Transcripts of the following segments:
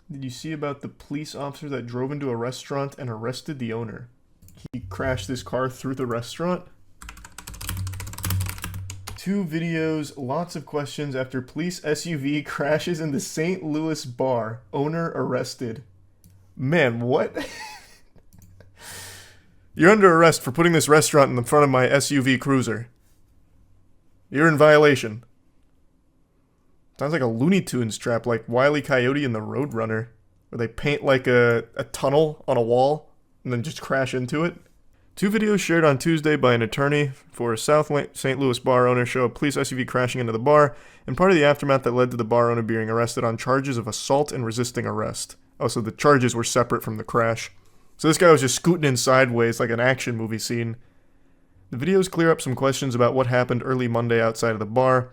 Did you see about the police officer that drove into a restaurant and arrested the owner? He crashed his car through the restaurant? 2 videos, lots of questions after police SUV crashes into St. Louis bar. Owner arrested. Man, what? You're under arrest for putting this restaurant in the front of my SUV cruiser. You're in violation. Sounds like a Looney Tunes trap, like Wile E. Coyote and the Roadrunner, where they paint like a tunnel on a wall and then just crash into it. 2 videos shared on Tuesday by an attorney for a South St. Louis bar owner show a police SUV crashing into the bar, and part of the aftermath that led to the bar owner being arrested on charges of assault and resisting arrest. Oh, so the charges were separate from the crash. So this guy was just scooting in sideways like an action movie scene. The videos clear up some questions about what happened early Monday outside of the bar.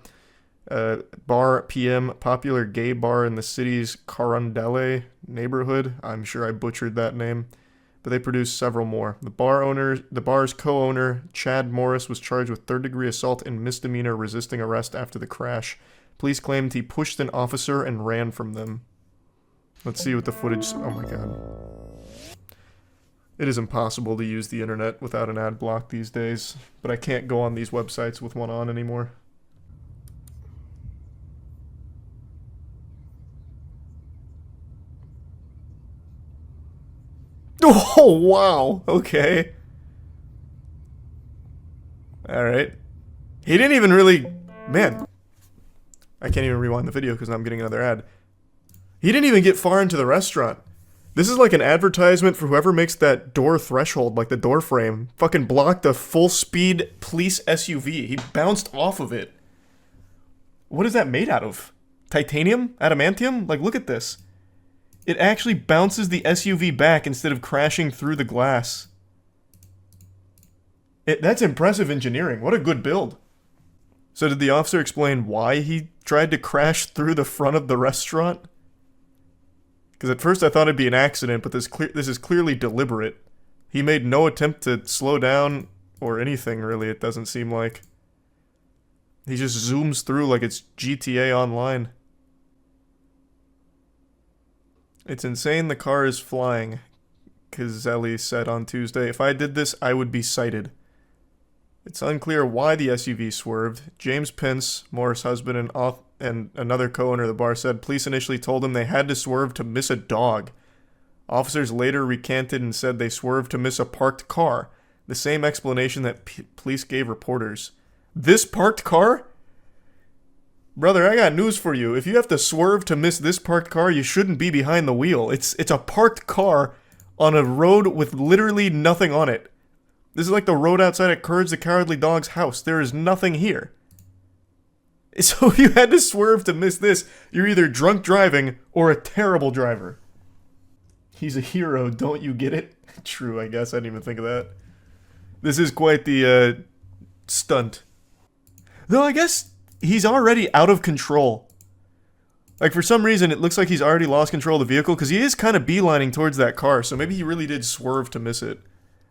Bar PM, popular gay bar in the city's Charile neighborhood. I'm sure I butchered that name. But they produced several more. The bar's co-owner, Chad Morris, was charged with third-degree assault and misdemeanor resisting arrest after the crash. Police claimed he pushed an officer and ran from them. Let's see what the footage... Oh my god. It is impossible to use the internet without an ad block these days, but I can't go on these websites with one on anymore. Oh, wow. Okay. Alright. He didn't even really... Man. I can't even rewind the video because I'm getting another ad. He didn't even get far into the restaurant. This is like an advertisement for whoever makes that door threshold, like the door frame. Fucking blocked a full-speed police SUV. He bounced off of it. What is that made out of? Titanium? Adamantium? Like, look at this. It actually bounces the SUV back instead of crashing through the glass. That's impressive engineering. What a good build. So did the officer explain why he tried to crash through the front of the restaurant? Because at first I thought it'd be an accident, but this is clearly deliberate. He made no attempt to slow down or anything, really, it doesn't seem like. He just zooms through like it's GTA Online. It's insane the car is flying, Charile said on Tuesday. If I did this, I would be cited. It's unclear why the SUV swerved. James Pence, Morris' husband and another co-owner of the bar, said police initially told him they had to swerve to miss a dog. Officers later recanted and said they swerved to miss a parked car, the same explanation that police gave reporters. This parked car? Brother, I got news for you. If you have to swerve to miss this parked car, you shouldn't be behind the wheel. It's a parked car on a road with literally nothing on it. This is like the road outside of Courage the Cowardly Dog's house. There is nothing here. So if you had to swerve to miss this, you're either drunk driving or a terrible driver. He's a hero, don't you get it? True, I guess. I didn't even think of that. This is quite the stunt. Though I guess he's already out of control. Like, for some reason, it looks like he's already lost control of the vehicle, because he is kind of beelining towards that car, so maybe he really did swerve to miss it.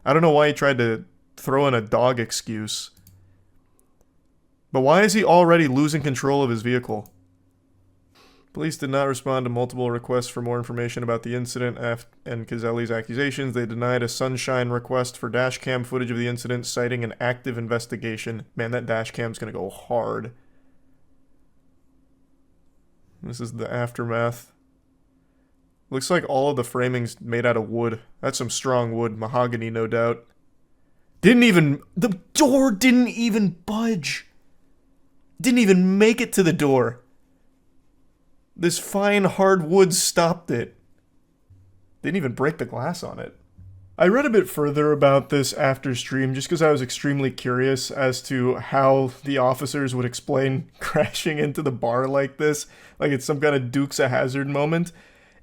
I don't know why he tried to throw in a dog excuse. But why is he already losing control of his vehicle? Police did not respond to multiple requests for more information about the incident and Charile's accusations. They denied a sunshine request for dashcam footage of the incident, citing an active investigation. Man, that dashcam's gonna go hard. This is the aftermath. Looks like all of the framing's made out of wood. That's some strong wood. Mahogany, no doubt. The door didn't even budge. Didn't even make it to the door. This fine hard wood stopped it. Didn't even break the glass on it. I read a bit further about this after stream just because I was extremely curious as to how the officers would explain crashing into the bar like this. Like it's some kind of Dukes of Hazzard moment.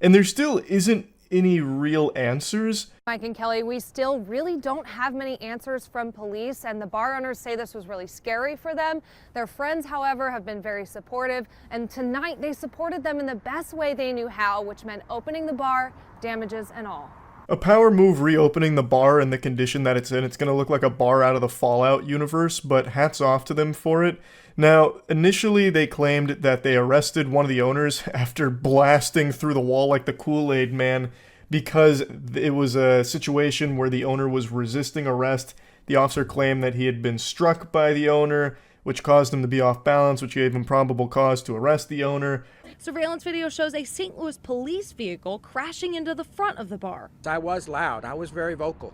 And there still isn't any real answers. Mike and Kelly, we still really don't have many answers from police, and the bar owners say this was really scary for them. Their friends, however, have been very supportive, and tonight they supported them in the best way they knew how, which meant opening the bar, damages and all. A power move reopening the bar in the condition that it's in. It's going to look like a bar out of the Fallout universe, but hats off to them for it. Now, initially they claimed that they arrested one of the owners after blasting through the wall like the Kool-Aid man because it was a situation where the owner was resisting arrest. The officer claimed that he had been struck by the owner, which caused him to be off balance, which gave him probable cause to arrest the owner. Surveillance video shows a St. Louis police vehicle crashing into the front of the bar. I was loud. I was very vocal.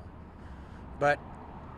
But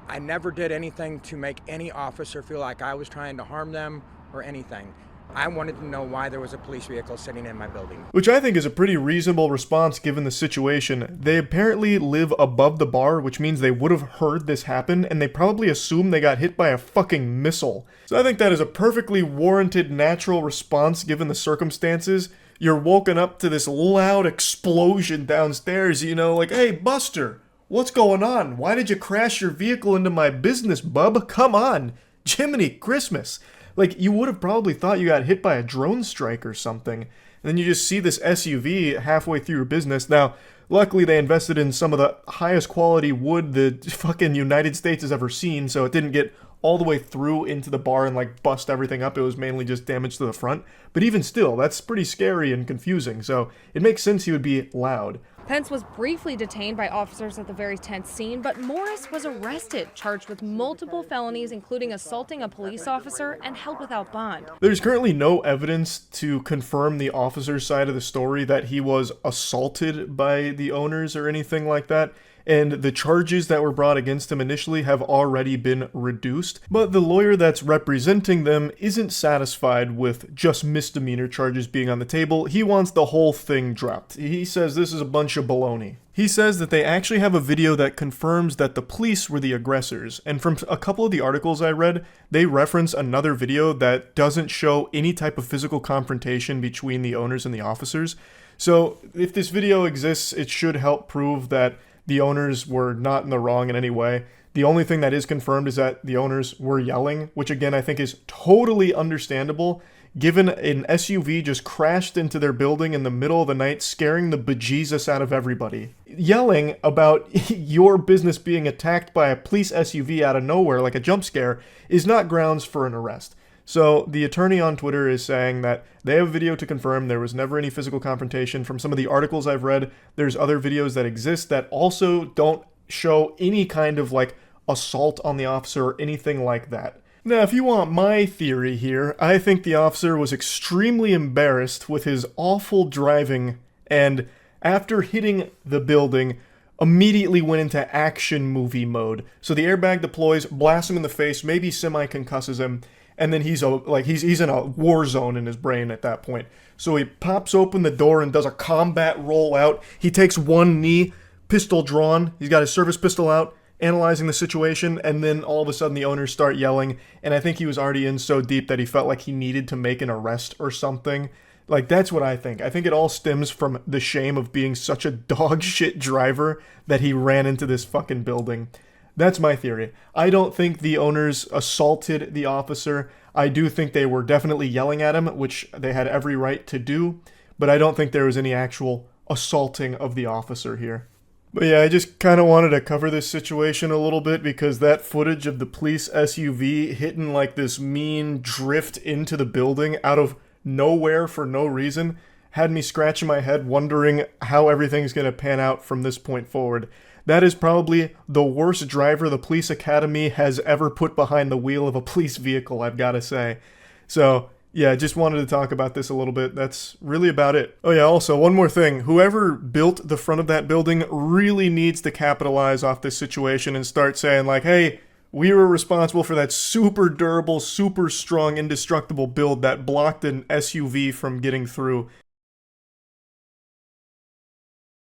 I never did anything to make any officer feel like I was trying to harm them or anything. I wanted to know why there was a police vehicle sitting in my building. Which I think is a pretty reasonable response given the situation. They apparently live above the bar, which means they would have heard this happen, and they probably assume they got hit by a fucking missile. So I think that is a perfectly warranted natural response given the circumstances. You're woken up to this loud explosion downstairs, you know, like, hey, Buster, what's going on? Why did you crash your vehicle into my business, bub? Come on. Jiminy Christmas. Like, you would have probably thought you got hit by a drone strike or something. And then you just see this SUV halfway through your business. Now, luckily they invested in some of the highest quality wood the fucking United States has ever seen, so it didn't get all the way through into the bar and, like, bust everything up. It was mainly just damage to the front. But even still, that's pretty scary and confusing, so it makes sense he would be loud. Pence was briefly detained by officers at the very tense scene, but Morris was arrested, charged with multiple felonies, including assaulting a police officer, and held without bond. There's currently no evidence to confirm the officer's side of the story that he was assaulted by the owners or anything like that. And the charges that were brought against him initially have already been reduced, but the lawyer that's representing them isn't satisfied with just misdemeanor charges being on the table. He wants the whole thing dropped. He says this is a bunch of baloney. He says that they actually have a video that confirms that the police were the aggressors, and from a couple of the articles I read, they reference another video that doesn't show any type of physical confrontation between the owners and the officers. So if this video exists, it should help prove that the owners were not in the wrong in any way. The only thing that is confirmed is that the owners were yelling, which again I think is totally understandable, given an SUV just crashed into their building in the middle of the night, scaring the bejesus out of everybody. Yelling about your business being attacked by a police SUV out of nowhere like a jump scare is not grounds for an arrest. So the attorney on Twitter is saying that they have a video to confirm there was never any physical confrontation. From some of the articles I've read, there's other videos that exist that also don't show any kind of like assault on the officer or anything like that. Now, if you want my theory here, I think the officer was extremely embarrassed with his awful driving and after hitting the building, immediately went into action movie mode. So the airbag deploys, blasts him in the face, maybe semi-concusses him, and then he's in a war zone in his brain at that point. So he pops open the door and does a combat rollout. He takes one knee, pistol drawn. He's got his service pistol out, analyzing the situation, and then all of a sudden the owners start yelling. And I think he was already in so deep that he felt like he needed to make an arrest or something. Like, that's what I think. I think it all stems from the shame of being such a dog shit driver that he ran into this fucking building. That's my theory. I don't think the owners assaulted the officer. I do think they were definitely yelling at him, which they had every right to do, but I don't think there was any actual assaulting of the officer here. But yeah, I just kind of wanted to cover this situation a little bit because that footage of the police SUV hitting like this mean drift into the building out of nowhere for no reason had me scratching my head wondering how everything's going to pan out from this point forward. That is probably the worst driver the police academy has ever put behind the wheel of a police vehicle, I've got to say. So, yeah, just wanted to talk about this a little bit. That's really about it. Oh yeah, also, one more thing. Whoever built the front of that building really needs to capitalize off this situation and start saying like, hey, we were responsible for that super durable, super strong, indestructible build that blocked an SUV from getting through.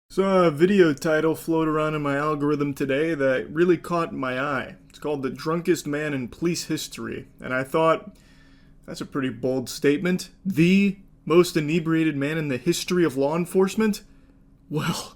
So a video title floated around in my algorithm today that really caught my eye. It's called The Drunkest Man in Police History. And I thought, that's a pretty bold statement. The most inebriated man in the history of law enforcement? Well,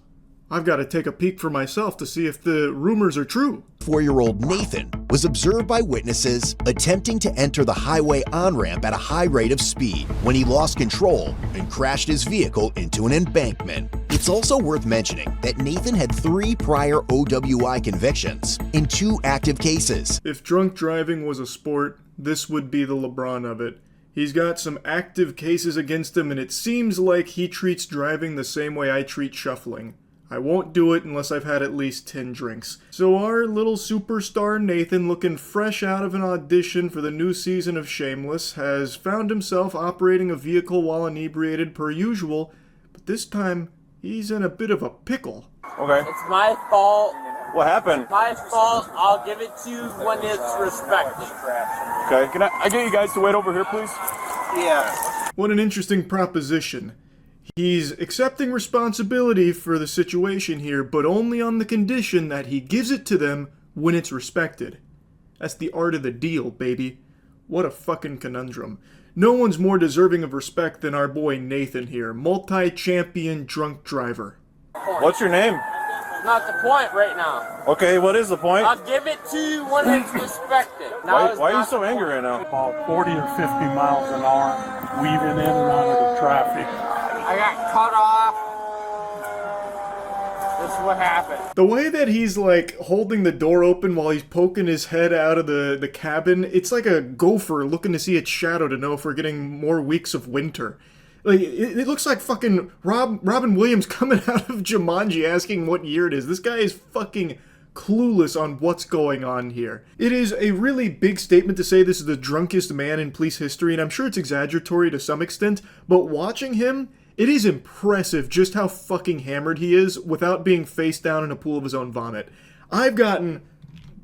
I've got to take a peek for myself to see if the rumors are true. 4-year-old Nathan was observed by witnesses attempting to enter the highway on-ramp at a high rate of speed when he lost control and crashed his vehicle into an embankment. It's also worth mentioning that Nathan had 3 prior OWI convictions in 2 active cases. If drunk driving was a sport, this would be the LeBron of it. He's got some active cases against him, and it seems like he treats driving the same way I treat shuffling. I won't do it unless I've had at least 10 drinks. So our little superstar Nathan, looking fresh out of an audition for the new season of Shameless, has found himself operating a vehicle while inebriated per usual, but this time he's in a bit of a pickle. Okay. It's my fault. What happened? My fault. I'll give it to you when it's respected. Okay. Can I get you guys to wait over here, please? Yeah. What an interesting proposition. He's accepting responsibility for the situation here, but only on the condition that he gives it to them when it's respected. That's the art of the deal, baby. What a fucking conundrum. No one's more deserving of respect than our boy Nathan here, multi-champion drunk driver. What's your name? Not the point right now. Okay, what is the point? I'll give it to you when it's respected. Why are you so angry right now? About 40 or 50 miles an hour, weaving in and out of the traffic. I got cut off. This is what happened. The way that he's like holding the door open while he's poking his head out of the cabin, it's like a gopher looking to see its shadow to know if we're getting more weeks of winter. Like, it looks like fucking Robin Williams coming out of Jumanji asking what year it is. This guy is fucking clueless on what's going on here. It is a really big statement to say this is the drunkest man in police history, and I'm sure it's exaggeratory to some extent, but watching him, it is impressive just how fucking hammered he is without being face down in a pool of his own vomit. I've gotten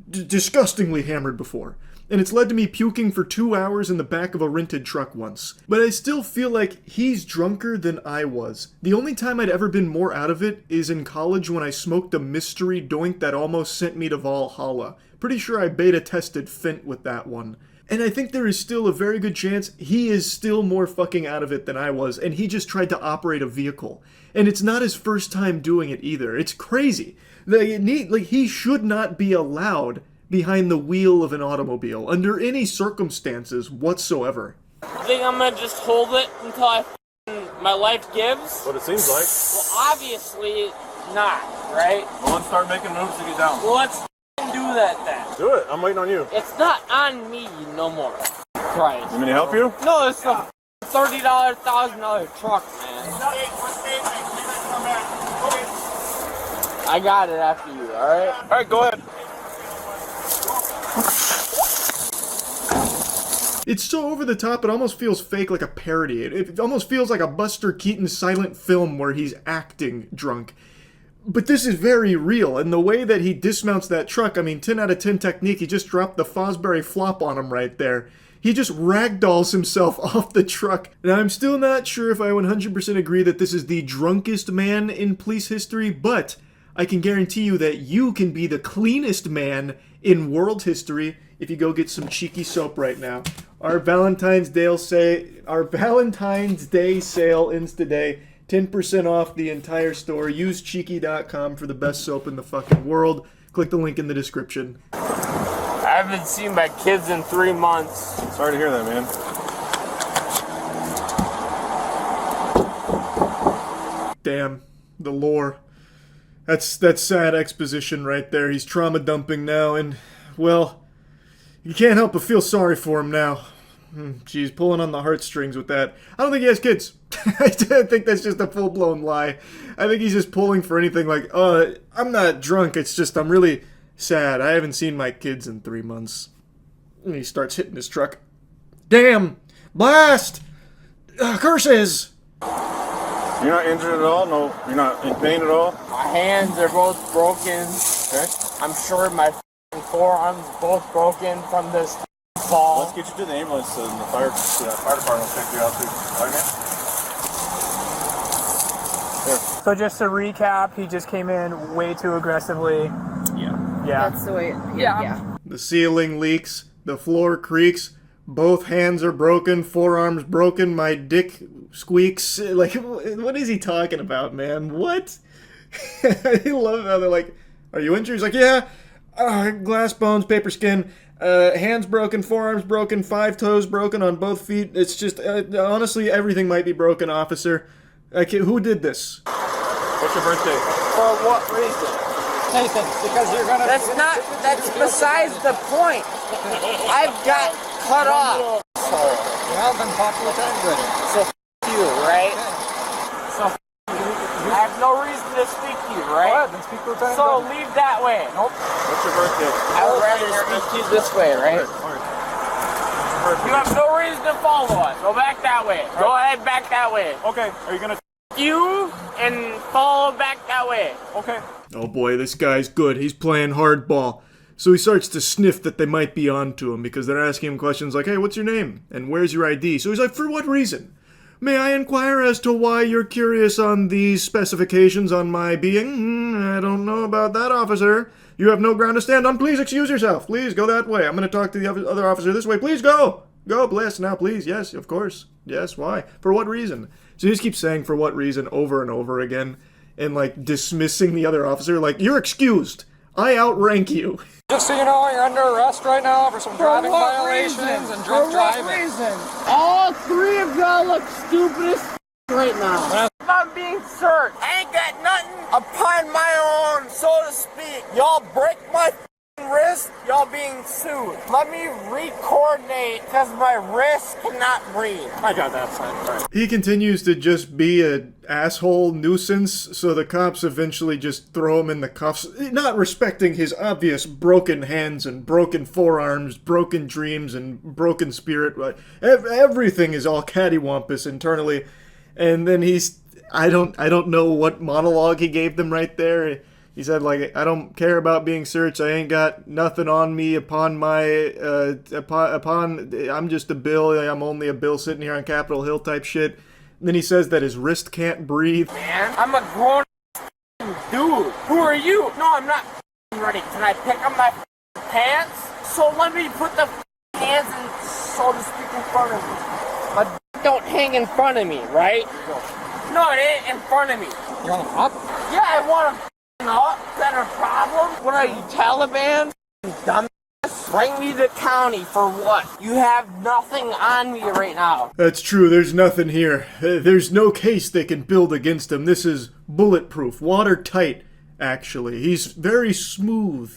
disgustingly hammered before, and it's led to me puking for 2 hours in the back of a rented truck once. But I still feel like he's drunker than I was. The only time I'd ever been more out of it is in college when I smoked a mystery doink that almost sent me to Valhalla. Pretty sure I beta tested Fent with that one. And I think there is still a very good chance he is still more fucking out of it than I was, and he just tried to operate a vehicle. And it's not his first time doing it either. It's crazy. He should not be allowed behind the wheel of an automobile under any circumstances whatsoever. I think I'm gonna just hold it until my life gives. What it seems like. Well, obviously not, right? Well, let's start making moves to get down. Well, let's do that then. Do it. I'm waiting on you. It's not on me no more. Christ. You want me to help you? No, it's a $30,000 truck, man. I got it after you, alright? Alright, go ahead. It's so over the top, it almost feels fake, like a parody. It almost feels like a Buster Keaton silent film where he's acting drunk. But this is very real, and the way that he dismounts that truck, I mean, 10 out of 10 technique, he just dropped the Fosbury flop on him right there. He just ragdolls himself off the truck. Now, I'm still not sure if I 100% agree that this is the drunkest man in police history, but I can guarantee you that you can be the cleanest man in world history if you go get some cheeky soap right now. Our Valentine's Day sale ends today. 10% off the entire store. Use cheeky.com for the best soap in the fucking world. Click the link in the description. I haven't seen my kids in 3 months. Sorry to hear that, man. Damn, the lore. That's sad exposition right there. He's trauma dumping now, and, well, you can't help but feel sorry for him now. Geez, pulling on the heartstrings with that. I don't think he has kids. I think that's just a full-blown lie. I think he's just pulling for anything like, I'm not drunk, it's just I'm really sad. I haven't seen my kids in 3 months. And he starts hitting his truck. Damn! Blast! Curses! You're not injured at all? No, you're not in pain at all? My hands are both broken. Okay. I'm sure my forearms both broken from this fall. Let's get you to the ambulance and the fire department will check you out too. Okay? So just to recap, he just came in way too aggressively. Yeah. That's the way. Yeah. The ceiling leaks, the floor creaks, both hands are broken, forearms broken, my dick squeaks. Like, what is he talking about, man? What? I love how they're like, "Are you injured?" He's like, "Yeah, glass bones, paper skin, hands broken, forearms broken, 5 toes broken on both feet. It's just, honestly, everything might be broken, officer. Who did this?" What's your birthday? For what reason? Nathan, because you're gonna. That's besides the point. I've got cut off. Well, then talk to Lieutenant Goody. So you, right? So I have no reason to speak to you, right? Go ahead, then speak to Lieutenant So Goody. leave that way. Nope. What's your birthday? I would rather speak to you this way, right? You have no reason to follow us. Go back that way. Go ahead, back that way. Okay, are you gonna... You and follow back that way. Okay. Oh boy, this guy's good. He's playing hardball. So he starts to sniff that they might be onto him because they're asking him questions like, "Hey, what's your name? And where's your ID?" So he's like, "For what reason? May I inquire as to why you're curious on these specifications on my being?" I don't know about that, officer. You have no ground to stand on. Please excuse yourself. Please go that way. I'm going to talk to the other officer this way. Please go. Go, bless now, please. Yes, of course. Yes, why? For what reason? So he just keeps saying for what reason over and over again and, like, dismissing the other officer. Like, "You're excused. I outrank you." Just so you know, you're under arrest right now for some driving violations and drunk driving. For what reason? All three of y'all look stupid as right now. If I'm being searched, I ain't got nothing upon my own, so to speak. Y'all break my wrist, y'all being sued. Let me re-coordinate, because my wrist cannot breathe. I got that sign. Right. He continues to just be an asshole nuisance, so the cops eventually just throw him in the cuffs, not respecting his obvious broken hands and broken forearms, broken dreams, and broken spirit. Everything is all cattywampus internally. And then I don't know what monologue he gave them right there. He said, like, "I don't care about being searched. I ain't got nothing on me upon my, I'm just a bill. I'm only a bill sitting here on Capitol Hill type shit." And then he says that his wrist can't breathe. Man, I'm a grown dude. Who are you? No, I'm not ready. Can I pick up my pants? So let me put the hands in, so to speak, in front of me. My don't hang in front of me, right? No, it ain't in front of me. You want them up? Yeah, I want to up. Is that a problem? What are you, Taliban? Dumbass? Bring me to county for what? You have nothing on me right now. That's true, there's nothing here. There's no case they can build against him. This is bulletproof, watertight, actually. He's very smooth.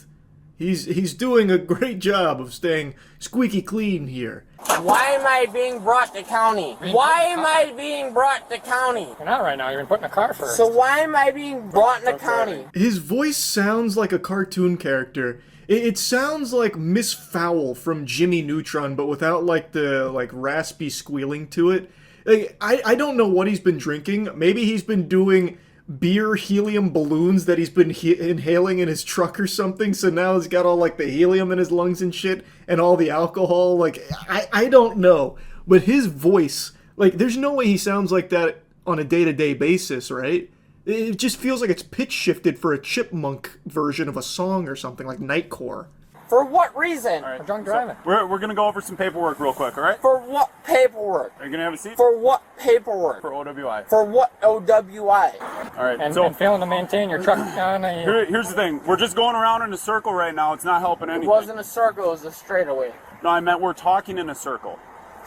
He's doing a great job of staying squeaky clean here. Why am I being brought to county? Why am I being brought to county? You're not right now. You're put in a car first. So why am I being brought to county? His voice sounds like a cartoon character. It sounds like Miss Fowl from Jimmy Neutron, but without like the raspy squealing to it. Like, I don't know what he's been drinking. Maybe he's been doing beer helium balloons that he's been inhaling in his truck or something, so now he's got all like the helium in his lungs and shit and all the alcohol. Like, I don't know, but his voice, like, there's no way he sounds like that on a day-to-day basis, right? It just feels like it's pitch shifted for a chipmunk version of a song or something, like Nightcore. For what reason? All right, drunk driving. We're gonna go over some paperwork real quick, all right? For what paperwork? Are you gonna have a seat? For what paperwork? For OWI. For what OWI? All right. And, so and failing to maintain your truck on a... here's the thing. We're just going around in a circle right now. It's not helping anything. It wasn't a circle. It was a straightaway. No, I meant we're talking in a circle.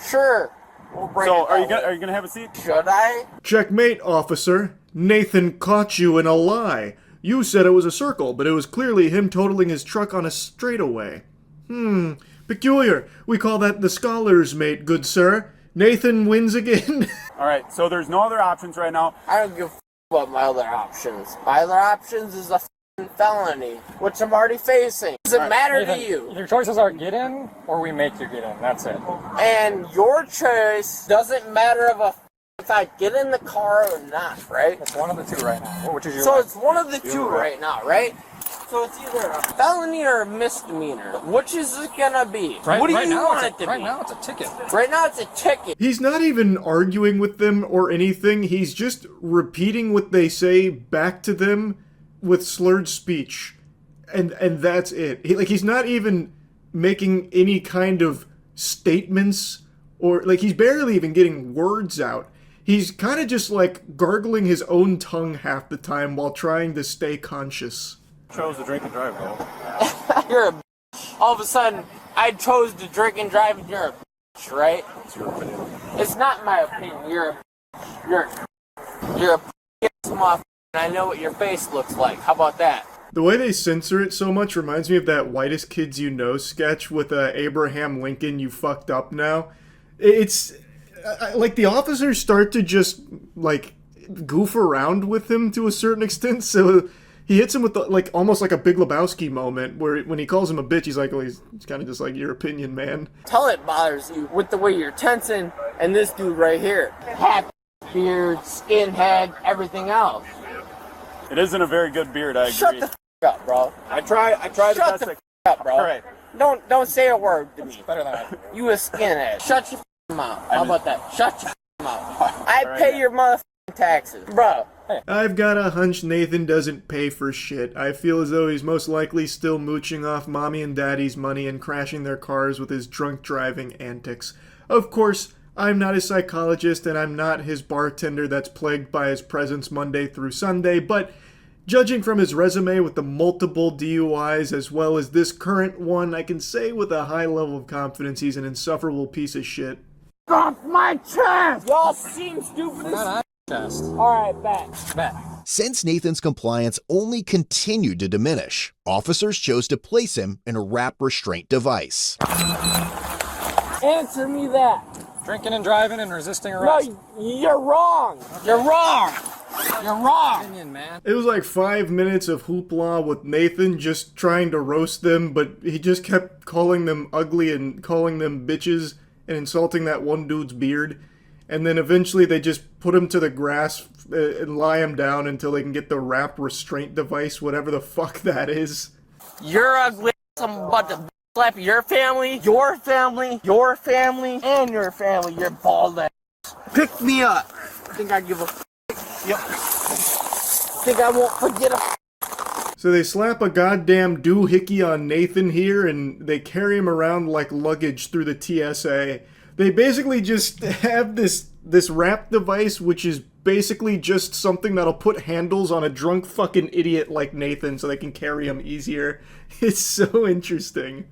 Sure. We'll break So it are that you gonna have a seat? Should I? Checkmate, officer. Nathan caught you in a lie. You said it was a circle, but it was clearly him totaling his truck on a straightaway. Peculiar. We call that the scholar's mate, good sir. Nathan wins again. All right. So there's no other options right now. I don't give a about my other options. My other options is a felony, which I'm already facing. Does it matter to you? Your choices are get in or we make you get in. That's it. And your choice doesn't matter if I get in the car or not, right? It's one of the two right now. Which is your So it's one of the two right now, right? So it's either a felony or a misdemeanor. Which is it gonna be? What do you want it to be? Right now it's a ticket. Right now it's a ticket. He's not even arguing with them or anything. He's just repeating what they say back to them with slurred speech. And that's it. He's not even making any kind of statements or, like, he's barely even getting words out. He's kind of just like gargling his own tongue half the time while trying to stay conscious. Chose to drink and drive, though. You're a bitch. All of a sudden, I chose to drink and drive, and you're a bitch, right? It's your opinion. It's not my opinion. You're a bitch, motherfucker, and I know what your face looks like. How about that? The way they censor it so much reminds me of that Whitest Kids You Know sketch with Abraham Lincoln, you fucked up now. It's like the officers start to just like goof around with him to a certain extent, so he hits him with like almost like a Big Lebowski moment where when he calls him a bitch, he's like, well, he's kind of just like, your opinion, man. Tell it bothers you with the way you're tensing and this dude right here. Hat, beard, skinhead, everything else. It isn't a very good beard, I agree. Shut the f up, bro. I try the best Shut the f up, bro. All right. Don't say a word to me. Better than that. You a skinhead. Shut your f mouth. How about that? Shut your f mouth. I Right. pay your motherfucking taxes, bro. I've got a hunch Nathan doesn't pay for shit. I feel as though he's most likely still mooching off mommy and daddy's money and crashing their cars with his drunk driving antics. Of course, I'm not a psychologist and I'm not his bartender that's plagued by his presence Monday through Sunday, but judging from his resume with the multiple DUIs as well as this current one, I can say with a high level of confidence he's an insufferable piece of shit. Off my chest! Y'all seem stupid as Test. Alright, bet. Since Nathan's compliance only continued to diminish, officers chose to place him in a wrap restraint device. Answer me that. Drinking and driving and resisting arrest. No, you're wrong. You're wrong. You're wrong. Opinion, man. It was like 5 minutes of hoopla with Nathan just trying to roast them, but he just kept calling them ugly and calling them bitches and insulting that one dude's beard. And then eventually they just put him to the grass and lie him down until they can get the wrap restraint device, whatever the fuck that is. You're ugly. I'm about to slap your family, your family, your family, and your family. You're bald ass. Pick me up. Think I give a f? Yep. Think I won't forget a f? So they slap a goddamn doohickey on Nathan here and they carry him around like luggage through the TSA. They basically just have this wrap device, which is basically just something that'll put handles on a drunk fucking idiot like Nathan so they can carry him easier. It's so interesting.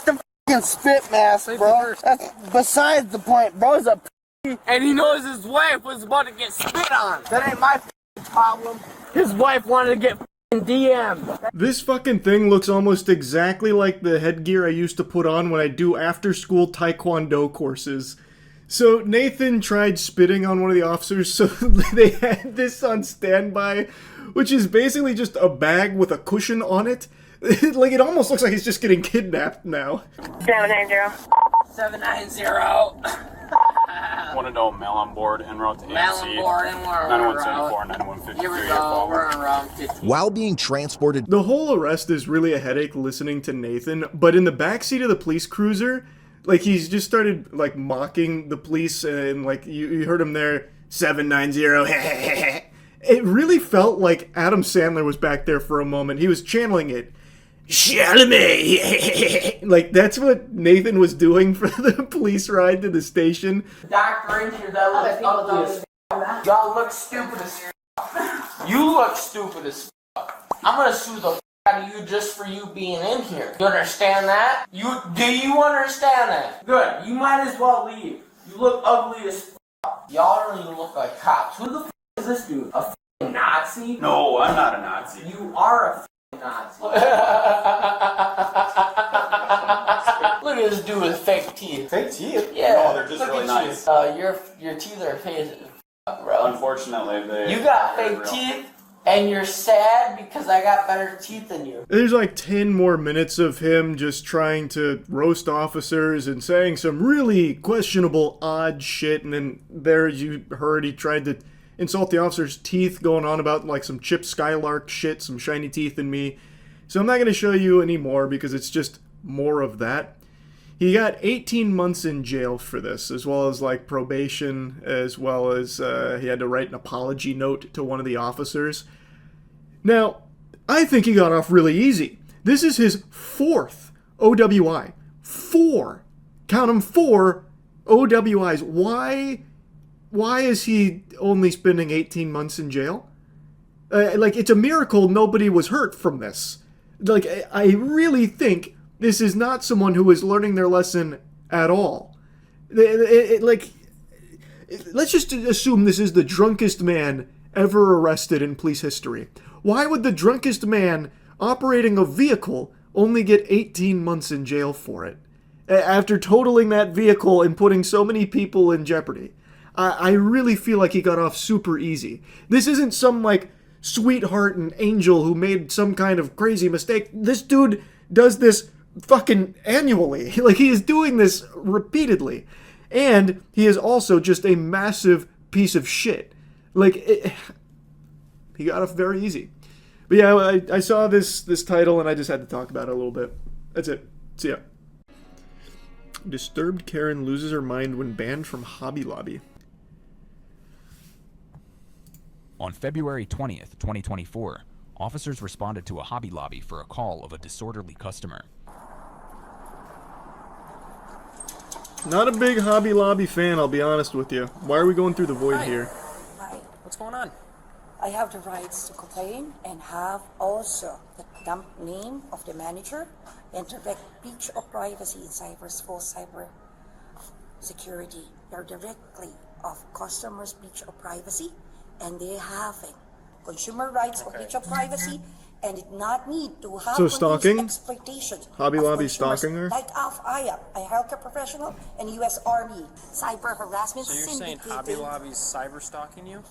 The fucking spit mask, bro. That's besides the point. Bro's a p, and he knows his wife was about to get spit on. That ain't my problem. His wife wanted to get DM'd. This fucking thing looks almost exactly like the headgear I used to put on when I do after-school taekwondo courses. So Nathan tried spitting on one of the officers, so they had this on standby, which is basically just a bag with a cushion on it. Like, it almost looks like he's just getting kidnapped now. 790. 790. Want to know mail on board en route to Mail on board and we're 9174, 9153. Here we go. We're on round 50. While being transported, The whole arrest is really a headache listening to Nathan, but in the backseat of the police cruiser, like, he's just started, like, mocking the police, and, like, you heard him there, 790, It really felt like Adam Sandler was back there for a moment. He was channeling it. Charlemagne! Like, that's what Nathan was doing for the police ride to the station. Doctor in here that looks ugly as f. Y'all look stupid as f. You look stupid as f. I'm gonna sue the f out of you just for you being in here. You understand that? Do you understand that? Good. You might as well leave. You look ugly as f. Y'all don't even look like cops. Who the f is this dude? A f***ing Nazi? No, I'm not a Nazi. You are a f***ing Nazi. Look at this dude with fake teeth. Fake teeth? Yeah. No, they're just Look really at you. nice. Your teeth are fake, bro. Unfortunately, You got they're fake real. teeth, and you're sad because I got better teeth than you. There's like 10 more minutes of him just trying to roast officers and saying some really questionable, odd shit, and then there you heard he tried to insult the officer's teeth, going on about like some Chip Skylark shit, some shiny teeth in me. So I'm not going to show you any more because it's just more of that. He got 18 months in jail for this, as well as like probation, as well as he had to write an apology note to one of the officers. Now, I think he got off really easy. This is his 4th OWI. 4. Count them, 4 OWIs. Why why is he only spending 18 months in jail? Like, it's a miracle nobody was hurt from this. Like, I really think this is not someone who is learning their lesson at all. Like, let's just assume this is the drunkest man ever arrested in police history. Why would the drunkest man operating a vehicle only get 18 months in jail for it? After totaling that vehicle and putting so many people in jeopardy. I really feel like he got off super easy. This isn't some, like, sweetheart and angel who made some kind of crazy mistake. This dude does this fucking annually. Like, he is doing this repeatedly. And he is also just a massive piece of shit. Like, he got off very easy. But yeah, I saw this title and I just had to talk about it a little bit. That's it. See ya. Disturbed Karen loses her mind when banned from Hobby Lobby. On February 20th, 2024, officers responded to a Hobby Lobby for a call of a disorderly customer. Not a big Hobby Lobby fan, I'll be honest with you. Why are we going through the void here? Hi. What's going on? I have the rights to complain and have also the dump name of the manager and direct breach of privacy in cyber security. They're directly of customers' breach of privacy, and they having consumer rights of breach of privacy, and it not need to have So stalking? exploitation. Hobby Lobby stalking her? Like I am a healthcare professional and U.S. Army cyber harassment. So you're saying Hobby Lobby's cyber stalking you?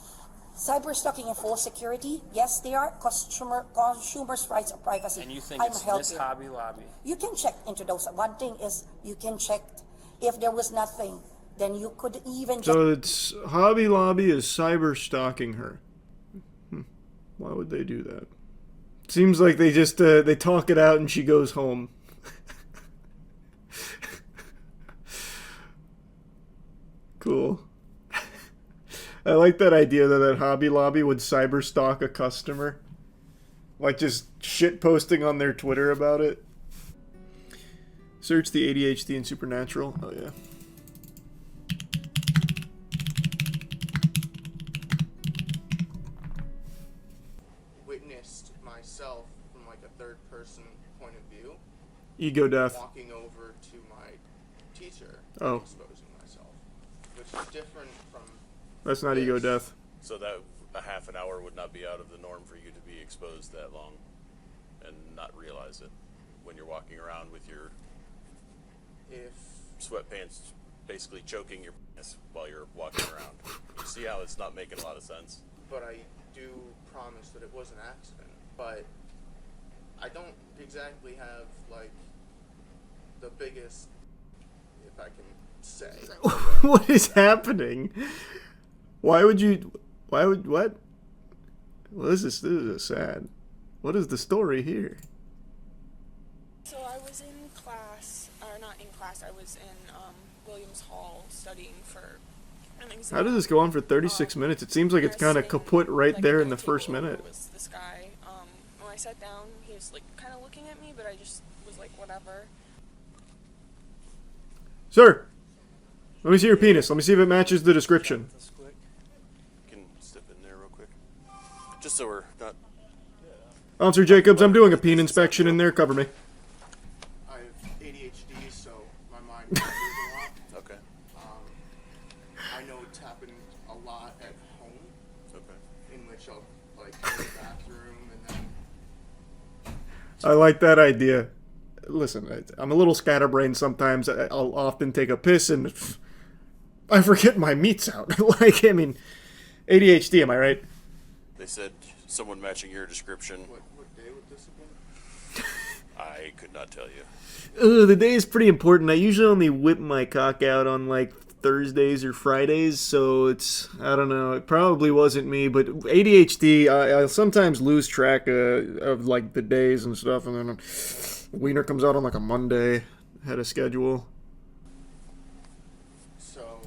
Cyber stalking and full security, yes, they are consumers' rights of privacy. And you think I'm it's healthier. this Hobby Lobby? You can check into those. One thing is, you can check if there was nothing, then you could even. So it's Hobby Lobby is cyber stalking her. Why would they do that? Seems like they just they talk it out and she goes home. Cool. I like that idea that Hobby Lobby would cyber stalk a customer. Like just shit posting on their Twitter about it. Search the ADHD and Supernatural. Oh yeah. Witnessed myself from like a third person point of view. Ego death. Walking over to my teacher Oh. and exposing myself. Which is different from That's not ego death. So that a half an hour would not be out of the norm for you to be exposed that long and not realize it when you're walking around with your sweatpants basically choking your penis while you're walking around. You see how it's not making a lot of sense? But I do promise that it was an accident. But I don't exactly have like the biggest, if I can say. What is happening? What? What is this? This is sad. What is the story here? So I was in class, or not in class, I was in Williams Hall studying for an exam. How does this go on for 36 minutes? It seems like it's kind of kaput right there in the first minute. Was this guy, when I sat down, he was like kind of looking at me, but I just was like, whatever. Sir, let me see your penis. Let me see if it matches the description. You can step in there real quick. Just so we're not... Officer Jacobs, I'm doing a peen inspection in there. Cover me. I have ADHD, so my mind wanders a lot. Okay. I know it's happened a lot at home. Okay. In which I'll like go to the bathroom and then. I like that idea. Listen, I'm a little scatterbrained sometimes. I'll often take a piss and I forget my meat's out. Like, I mean, ADHD, am I right? They said someone matching your description. What day would this have been? I could not tell you. The day is pretty important. I usually only whip my cock out on like Thursdays or Fridays, so it's, I don't know, it probably wasn't me, but ADHD, I sometimes lose track of like the days and stuff, and then Wiener comes out on like a Monday, had a schedule. So...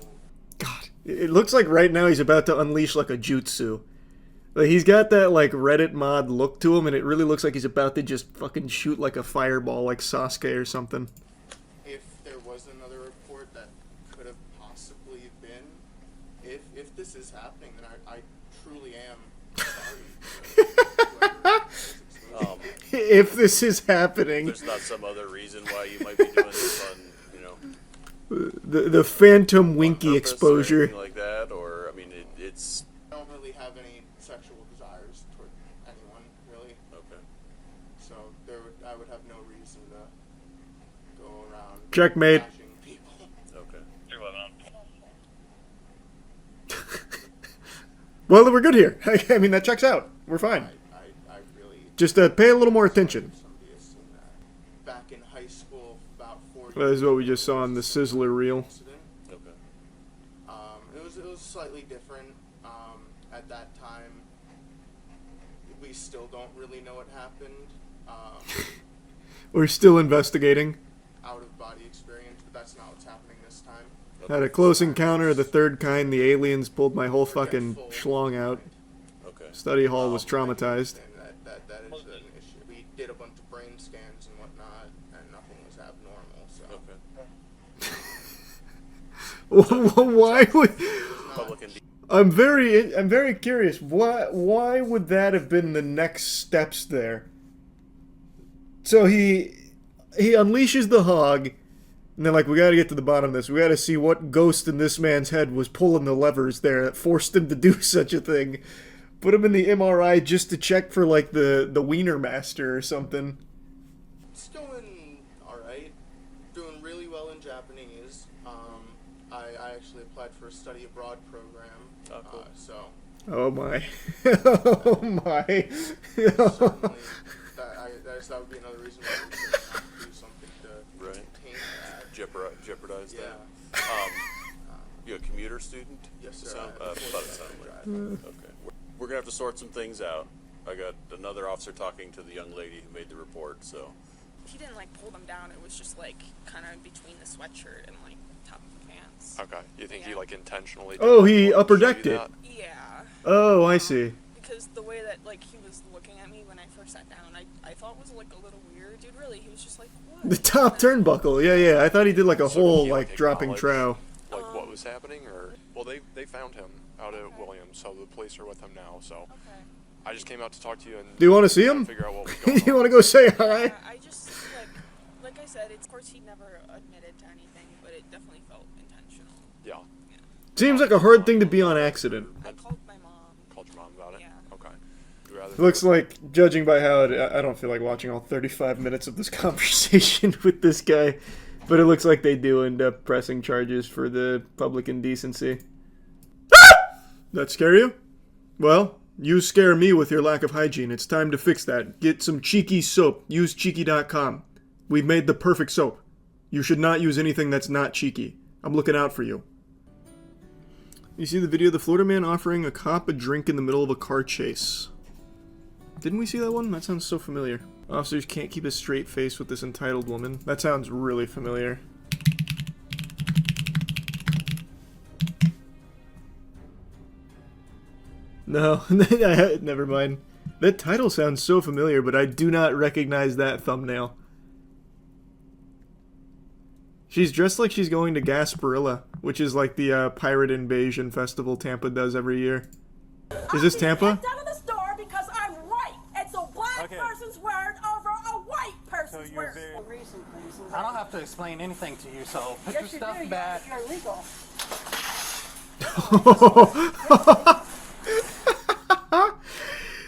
God, it looks like right now he's about to unleash like a jutsu. Like, he's got that like Reddit mod look to him, and it really looks like he's about to just fucking shoot like a fireball like Sasuke or something. If there was another report that could have possibly been, if if this is happening. There's not some other reason why you might be doing this on, you know, the phantom winky purpose exposure. or anything like that, or I mean, it's. I don't really have any sexual desires toward anyone, really. Okay. So I would have no reason to go around. Checkmate. bashing people. Okay. Well, we're good here. I mean, that checks out. We're fine. I really. Just pay a little more attention. Somebody has seen that. Back in high school, about 4 Well, this is what we just saw on the Sizzler reel. Okay. It was slightly different. At that time, we still don't really know what happened. We're still investigating. Out of body experience, but that's not what's happening this time. Had a close encounter of the third kind. The aliens pulled my whole fucking schlong out. Okay. Study hall was traumatized. And that is an issue. We did a bunch of brain scans and whatnot, and nothing was abnormal. So. Okay. Why would? Public and I'm very curious. Why would that have been the next steps there? So he unleashes the hog, and they're like, we got to get to the bottom of this. We got to see what ghost in this man's head was pulling the levers there that forced him to do such a thing. Put him in the MRI just to check for like the Wiener Master or something. It's going alright. Doing really well in Japanese. I actually applied for a study abroad program. Oh, cool. Oh my. Oh my. That would be another reason why we should have to do something to contain that. Jeopardize Yeah. that. You a commuter student? Yes, sir. Thought it sounded like. Okay. We're gonna have to sort some things out. I got another officer talking to the young lady who made the report, so. He didn't like pull them down. It was just like kind of in between the sweatshirt and like top of the pants. Okay. You think he like intentionally? Oh, he upper decked it. Yeah. Oh, I see. Because the way that like he was looking at me when I first sat down, I thought was like a little weird, dude. Really, he was just like, what? The top turnbuckle. Yeah. I thought he did like a whole like dropping trow. Like what was happening, or well, they found him out at Williams, so the police are with him now. So I just came out to talk to you and. Do you want to see him? Figure out what was going You want to go say hi? Yeah, I just like I said, of course he never admitted to anything, but it definitely felt intentional. Yeah. Seems like a hard thing to be on accident. I called my mom. Called your mom about it? Yeah. Okay. Looks like, judging by how I don't feel like watching all 35 minutes of this conversation with this guy, but it looks like they do end up pressing charges for the public indecency. That scare you? Well, you scare me with your lack of hygiene. It's time to fix that. Get some Cheeky soap. Use Cheeky.com. We've made the perfect soap. You should not use anything that's not cheeky. I'm looking out for you. You see the video of the Florida man offering a cop a drink in the middle of a car chase. Didn't we see that one? That sounds so familiar. Officers can't keep a straight face with this entitled woman. That sounds really familiar. No, never mind. That title sounds so familiar, but I do not recognize that thumbnail. She's dressed like she's going to Gasparilla, which is like the pirate invasion festival Tampa does every year. Is this Tampa? Out of the store because I'm white. It's a black person's word over a white person's word. I don't have to explain anything to you, so put Yes, your stuff you do. back. You're illegal.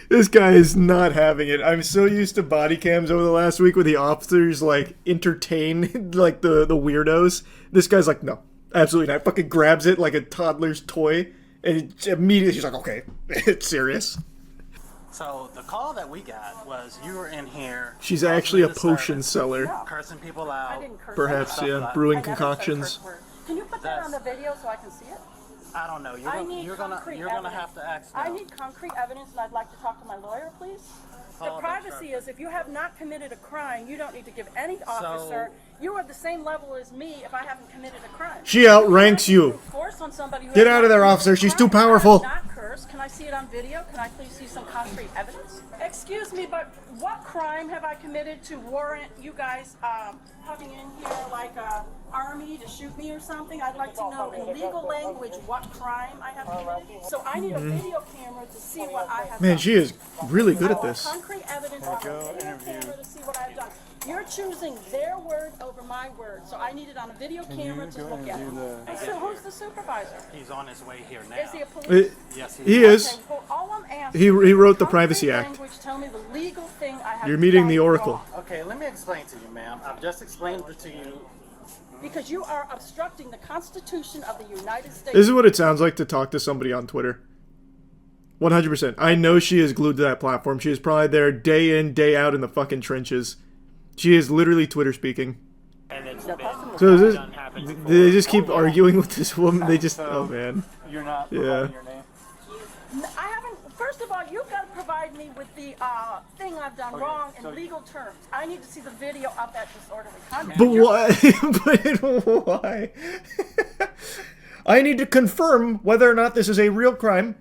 This guy is not having it. I'm so used to body cams over the last week where the officers like entertain like the weirdos. This guy's like, no, absolutely not. Fucking grabs it like a toddler's toy, and immediately she's like, okay, it's serious. So the call that we got was you were in here. She's actually a potion seller. Cursing people out. I didn't curse. Perhaps, yeah, brewing concoctions. Can you put that on the video so I can see it? I don't know. You're gonna have to ask them. I need concrete evidence, and I'd like to talk to my lawyer, please. The privacy is, if you have not committed a crime, you don't need to give any officer. You are the same level as me if I haven't committed a crime. She outranks you. Force on somebody who Get out of there, officer. She's too powerful. Not curse. Can I see it on video? Can I please see some concrete evidence? Excuse me, but what crime have I committed to warrant you guys coming in here like a army to shoot me or something? I'd like to know in legal language what crime I have committed. So I need a video camera to see what I have done. Man, she is really good at this. Concrete evidence on a video camera see what I've done. You're choosing their word over my word, so I need it on a video camera to look at it. So who's the supervisor? He's on his way here now. Is he a police? Yes, He is. Okay, well, all I'm asking He wrote the is Privacy concrete Act. language, tell me the legal thing I have You're to meeting follow the Oracle. wrong. Okay, let me explain to you, ma'am. I've just explained it to you. Because you are obstructing the Constitution of the United States. This is what it sounds like to talk to somebody on Twitter. 100%. I know she is glued to that platform. She is probably there day in, day out in the fucking trenches. She is literally Twitter speaking. So is this, they just keep arguing with this woman. They just, oh man. You're not yeah. providing your name? I haven't, first of all, you've got to provide me with the thing I've done wrong in legal terms. I need to see the video of that disorderly conduct. But why? But why? I need to confirm whether or not this is a real crime.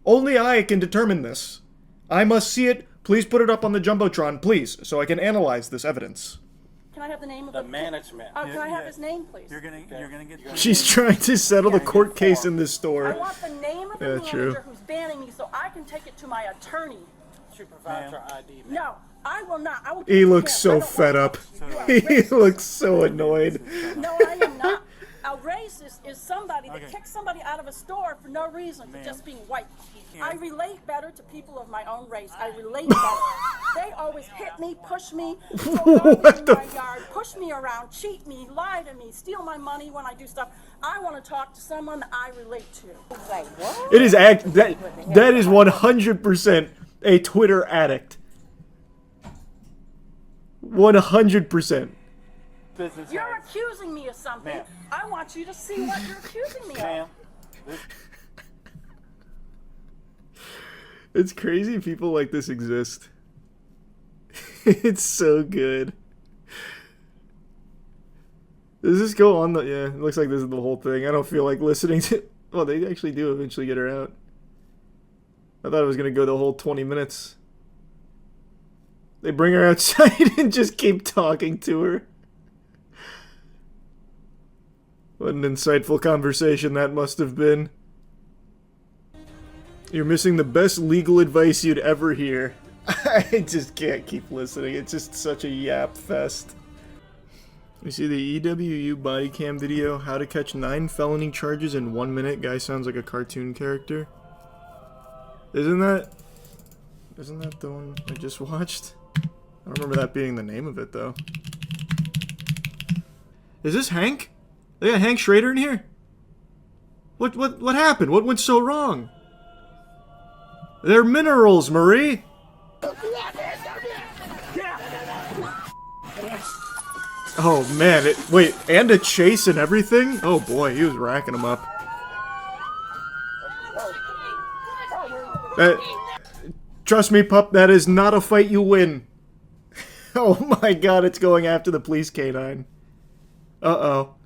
Only I can determine this. I must see it. Please put it up on the Jumbotron, please, so I can analyze this evidence. Can I have the name of the management? Can I have his name, please? You're gonna get. She's trying to settle the court case in this store. I want the name of the manager who's banning me so I can take it to my attorney. To provide your ID. No, I will not. I will He looks so fed up. He looks so annoyed. No, I am not. A racist is somebody that kicks somebody out of a store for no reason, for just being white. I relate better to people of my own race. I relate better. They always hit me, push me, throw in my yard, push me around, cheat me, lie to me, steal my money when I do stuff. I want to talk to someone that I relate to. Like, what? It is that is 100% a Twitter addict. 100%. You're accusing me of something. I want you to see what you're accusing me of. It's crazy people like this exist. It's so good. Does this go on the... Yeah, it looks like this is the whole thing. I don't feel like listening to... Well, they actually do eventually get her out. I thought it was going to go the whole 20 minutes. They bring her outside and just keep talking to her. What an insightful conversation that must have been. You're missing the best legal advice you'd ever hear. I just can't keep listening. It's just such a yap fest. You see the EWU body cam video? How to catch 9 felony charges in 1 minute? Guy sounds like a cartoon character. Isn't that the one I just watched? I don't remember that being the name of it though. Is this Hank? They got Hank Schrader in here? What happened? What went so wrong? They're minerals, Marie! Oh man, wait, and a chase and everything? Oh boy, he was racking them up. Trust me, pup, that is not a fight you win. Oh my god, it's going after the police canine. Uh-oh.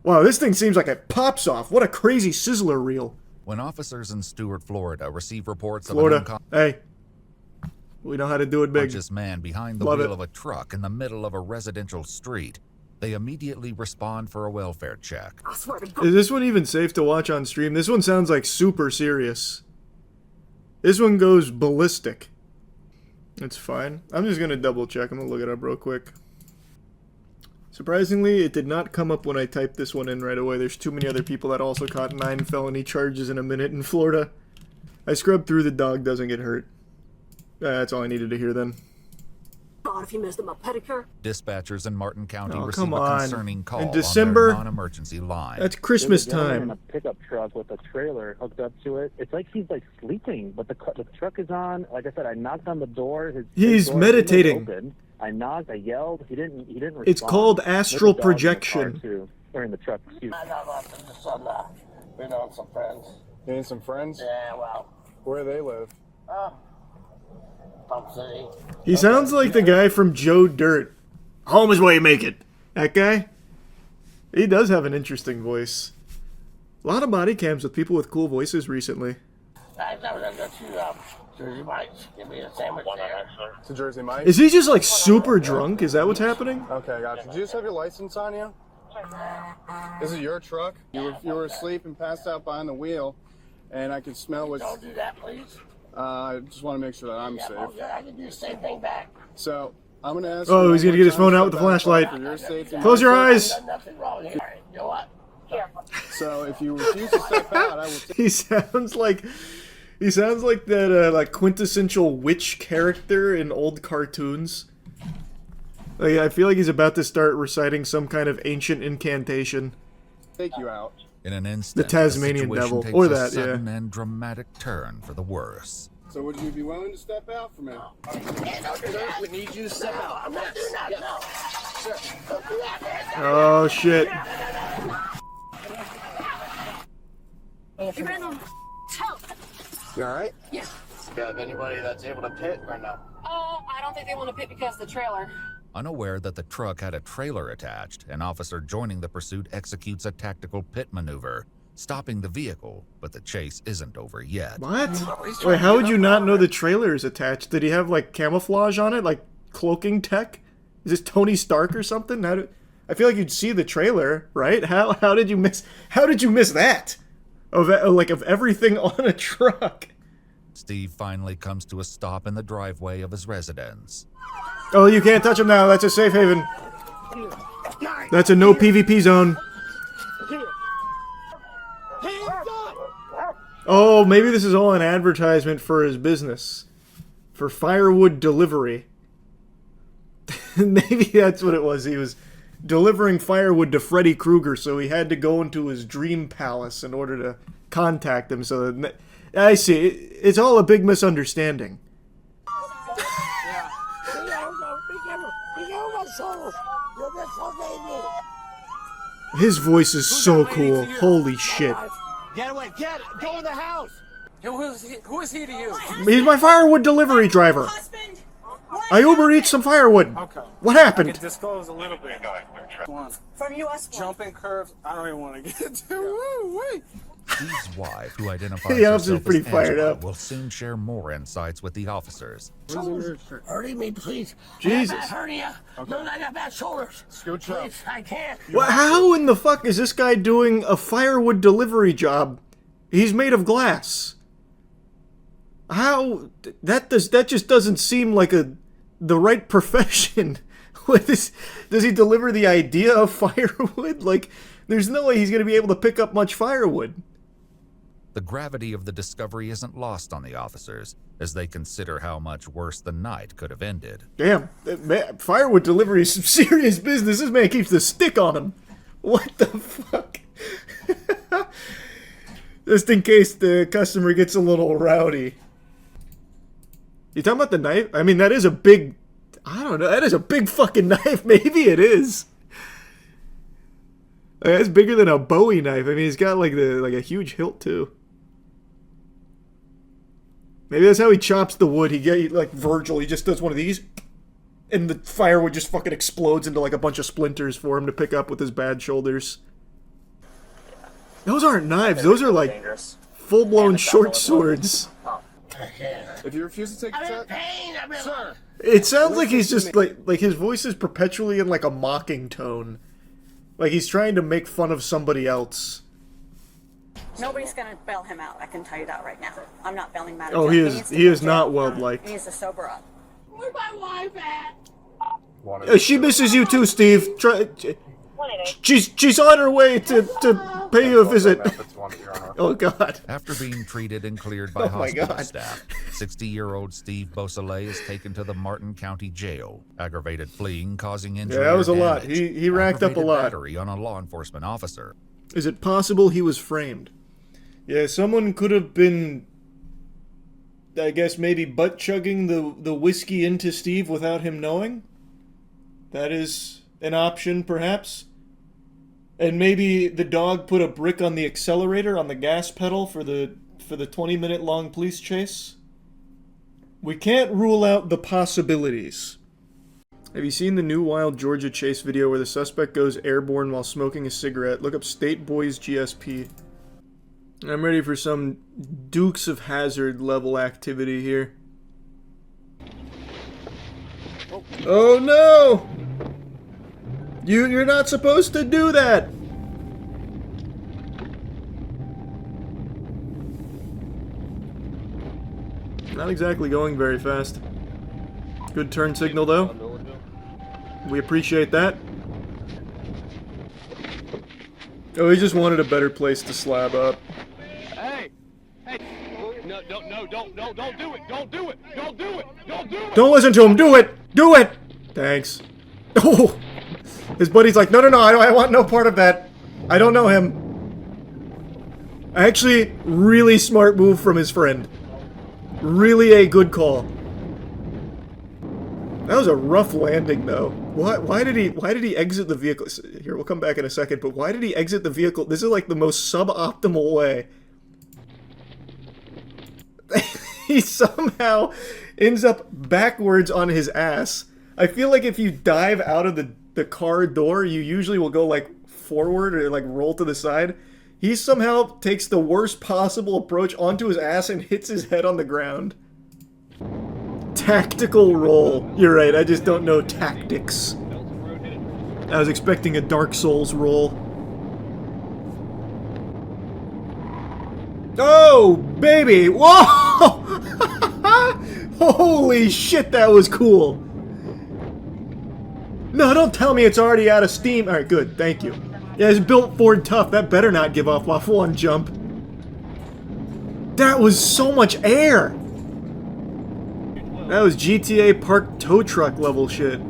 Wow, this thing seems like it pops off. What a crazy sizzler reel. When officers in Stuart, Florida receive reports Florida, of an hey, we know how to do it big. unconscious man behind the wheel of a truck in the middle of a residential street, they immediately respond for a welfare check. Is this one even safe to watch on stream? This one sounds like super serious. This one goes ballistic. It's fine. I'm just gonna double check. I'm gonna look it up real quick. Surprisingly, it did not come up when I typed this one in right away. There's too many other people that also caught 9 felony charges in a minute in Florida. I scrubbed through the dog doesn't get hurt. That's all I needed to hear then. God, if you missed them a pedicure. Dispatchers in Martin County receive come a on. concerning call In December? on their non-emergency line. That's Christmas There's a gentleman time. in a pickup truck with a trailer hooked up to it. It's like he's like sleeping, but the truck is on. Like I said, I knocked on the door. He's door meditating. open. I knocked. I yelled. He didn't respond. It's called astral There's a dog in the car, projection. too. Or in the truck. Excuse me. I got lost in the sun. Been on some friends. You need some friends? Yeah, well. Where do they live? Pump City. He sounds like the guy from Joe Dirt. Home is where you make it. That guy? He does have an interesting voice. A lot of body cams with people with cool voices recently. I never done that to Jersey Mike's. Give me a sandwich there. To Jersey Mike? Is he just like super drunk? Is that what's happening? Okay, gotcha. Do you just have your license on you? Is it your truck? You were asleep and passed out behind the wheel, and I could smell what... Don't do that, please. I just want to make sure that I'm safe. Okay, I can do the same thing back. So, I'm gonna ask. Oh, he's gonna get his phone out with the flashlight. Close your eyes. So if you refuse to step out, I will. He sounds like that like quintessential witch character in old cartoons. Like, I feel like he's about to start reciting some kind of ancient incantation. Take you out. In an instant, The Tasmanian situation devil, takes or a that, sudden yeah. and dramatic turn for the worse. So would you be willing to step out for me? Sir, we need you to step out. I'm not doing that. No. Sir, don't do that. Oh shit! You ran on help. You alright? Yeah. Do you have anybody that's able to pit or no? Oh, I don't think they want to pit because of the trailer. Unaware that the truck had a trailer attached, an officer joining the pursuit executes a tactical pit maneuver, stopping the vehicle, but the chase isn't over yet. What? Wait, how would you not know the trailer is attached? Did he have like camouflage on it, like cloaking tech? Is this Tony Stark or something? I feel like you'd see the trailer, right? How did you miss that? Of everything on a truck. Steve finally comes to a stop in the driveway of his residence. Oh, you can't touch him now. That's a safe haven. That's a no PvP zone. Oh, maybe this is all an advertisement for his business. For firewood delivery. Maybe that's what it was. He was delivering firewood to Freddy Krueger, so he had to go into his dream palace in order to contact him. So that, I see. It's all a big misunderstanding. His voice is so cool. Holy shit. Get away. Go in the house. Who is he to you? He's my firewood delivery driver. I Uber Eats some firewood. Okay. What happened? I can disclose a little bit. From U.S. Jumping curves. I don't even want to get into. Woo, wait. Steve's wife, who identifies The officer's herself pretty as fired Angela, up. will soon share more insights with the officers. Hurting me, please. Jesus. I got hernia. No, I got bad shoulders. Scooch up. Please, I can't. Well, how in the fuck is this guy doing a firewood delivery job? He's made of glass. How that just doesn't seem like the right profession. Does he deliver the idea of firewood? Like, there's no way he's going to be able to pick up much firewood. The gravity of the discovery isn't lost on the officers, as they consider how much worse the night could have ended. Damn, man, firewood delivery is some serious business. This man keeps the stick on him. What the fuck? Just in case the customer gets a little rowdy. You talking about the knife? I mean, that is a big... I don't know. That is a big fucking knife. Maybe it is. It's bigger than a Bowie knife. I mean, he's got like a huge hilt too. Maybe that's how he chops the wood. He like Virgil. He just does one of these, and the firewood just fucking explodes into like a bunch of splinters for him to pick up with his bad shoulders. Those aren't knives. Those are like full-blown short swords. If you refuse to take the test, sir. It sounds like he's just like his voice is perpetually in like a mocking tone. Like he's trying to make fun of somebody else. Nobody's gonna bail him out. I can tell you that right now. I'm not bailing him out. Oh, he is not well-liked. He needs to sober up. Where's my wife at? She misses you too, Steve. She's on her way to pay you a visit. Oh God! After being treated and cleared by hospital staff, 60-year-old Steve Beausoleil is taken to the Martin County Jail. Aggravated fleeing causing injury. Yeah, that was or a lot. damage. He racked up a lot. Battery on a law enforcement officer. Is it possible he was framed? Yeah, someone could have been, I guess, maybe butt-chugging the whiskey into Steve without him knowing. That is an option, perhaps. And maybe the dog put a brick on the accelerator, on the gas pedal for the 20-minute long police chase. We can't rule out the possibilities. Have you seen the new Wild Georgia chase video where the suspect goes airborne while smoking a cigarette? Look up State Boys GSP. I'm ready for some Dukes of Hazzard level activity here. Oh no! You're not supposed to do that! Not exactly going very fast. Good turn signal though. We appreciate that. Oh, he just wanted a better place to slab up. Hey! Hey! No, don't do it! Don't do it! Don't do it! Don't do it! Don't listen to him! Do it! Do it! Thanks. Oh! His buddy's like, no, I want no part of that. I don't know him. Actually, really smart move from his friend. Really a good call. That was a rough landing, though. Why did he exit the vehicle? Here, we'll come back in a second, but why did he exit the vehicle? This is like the most suboptimal way. He somehow ends up backwards on his ass. I feel like if you dive out of the car door, you usually will go like forward or like roll to the side. He somehow takes the worst possible approach onto his ass and hits his head on the ground. Tactical roll. You're right, I just don't know tactics. I was expecting a Dark Souls roll. Oh, baby! Whoa! Holy shit, that was cool! No, don't tell me it's already out of steam. Alright, good, thank you. Yeah, it's built Ford tough. That better not give off one jump. That was so much air! That was GTA Park tow truck level shit.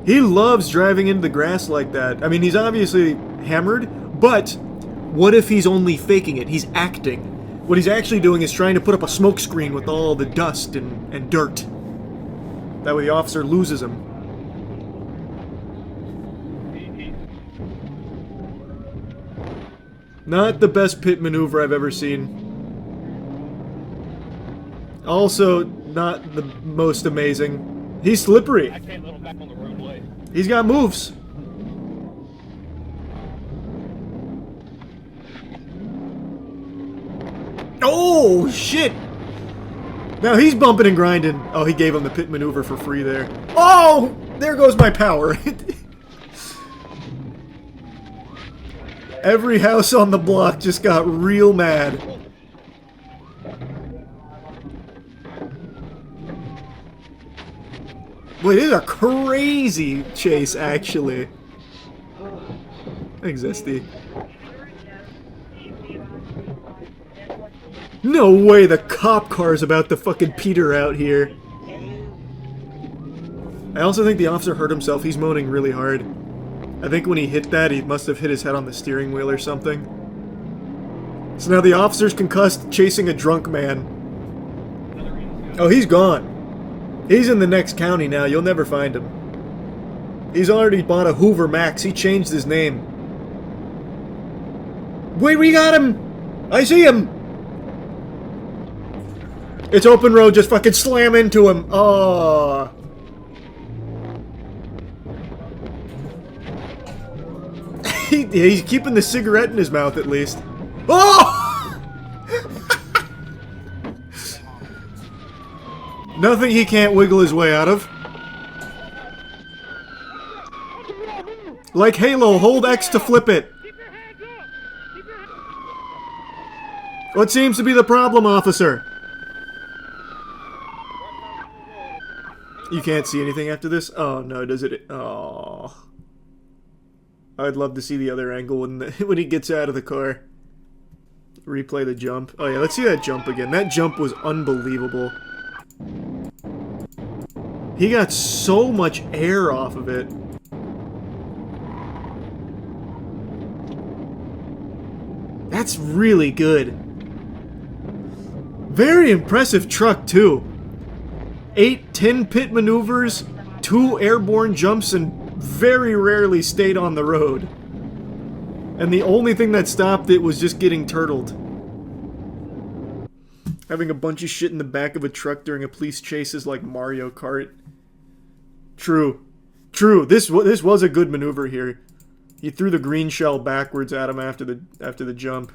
He loves driving into the grass like that. I mean, he's obviously hammered, but what if he's only faking it? He's acting. What he's actually doing is trying to put up a smoke screen with all the dust and dirt. That way the officer loses him. Not the best pit maneuver I've ever seen. Also, not the most amazing. He's slippery. I can't let him back on the roadway. He's got moves. Oh, shit! Now he's bumping and grinding. Oh, he gave him the pit maneuver for free there. Oh! There goes my power. Every house on the block just got real mad. Boy, this is a crazy chase, actually. Thanks, Zesty. No way the cop car's about to fucking peter out here. I also think the officer hurt himself. He's moaning really hard. I think when he hit that, he must have hit his head on the steering wheel or something. So now the officer's concussed chasing a drunk man. Oh, he's gone. He's in the next county now. You'll never find him. He's already bought a Hoover Max. He changed his name. Wait, we got him! I see him! It's open road. Just fucking slam into him. Oh. He's keeping the cigarette in his mouth at least. Oh! Nothing he can't wiggle his way out of. Like Halo, hold X to flip it. What seems to be the problem, officer? You can't see anything after this? Oh no, does it? Oh. I'd love to see the other angle when he gets out of the car. Replay the jump. Oh yeah, let's see that jump again. That jump was unbelievable. He got so much air off of it. That's really good. Very impressive truck, too. 8-10 pit maneuvers, 2 airborne jumps, and very rarely stayed on the road. And the only thing that stopped it was just getting turtled. Having a bunch of shit in the back of a truck during a police chase is like Mario Kart. True. True. This was a good maneuver here. He threw the green shell backwards at him after the jump.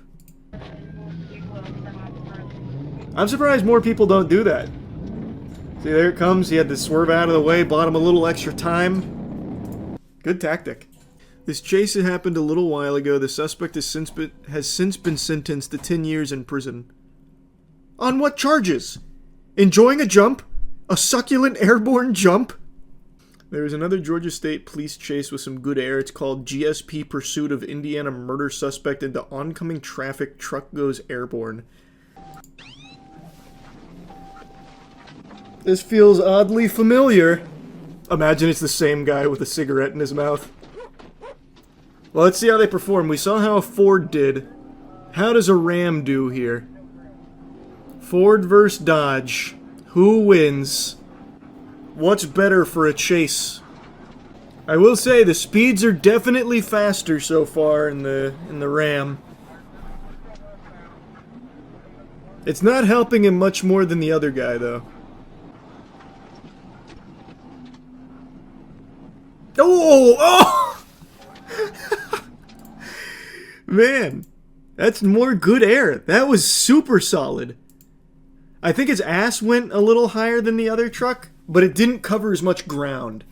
I'm surprised more people don't do that. See, there it comes. He had to swerve out of the way, bought him a little extra time. Good tactic. This chase had happened a little while ago. The suspect has since been sentenced to 10 years in prison. On what charges? Enjoying a jump? A succulent airborne jump? There was another Georgia State police chase with some good air. It's called GSP Pursuit of Indiana Murder Suspect into Oncoming Traffic. Truck Goes Airborne. This feels oddly familiar. Imagine it's the same guy with a cigarette in his mouth. Well, let's see how they perform. We saw how a Ford did. How does a Ram do here? Ford versus Dodge. Who wins? What's better for a chase? I will say the speeds are definitely faster so far in the Ram. It's not helping him much more than the other guy though. Oh! Man, that's more good air. That was super solid. I think his ass went a little higher than the other truck, but it didn't cover as much ground.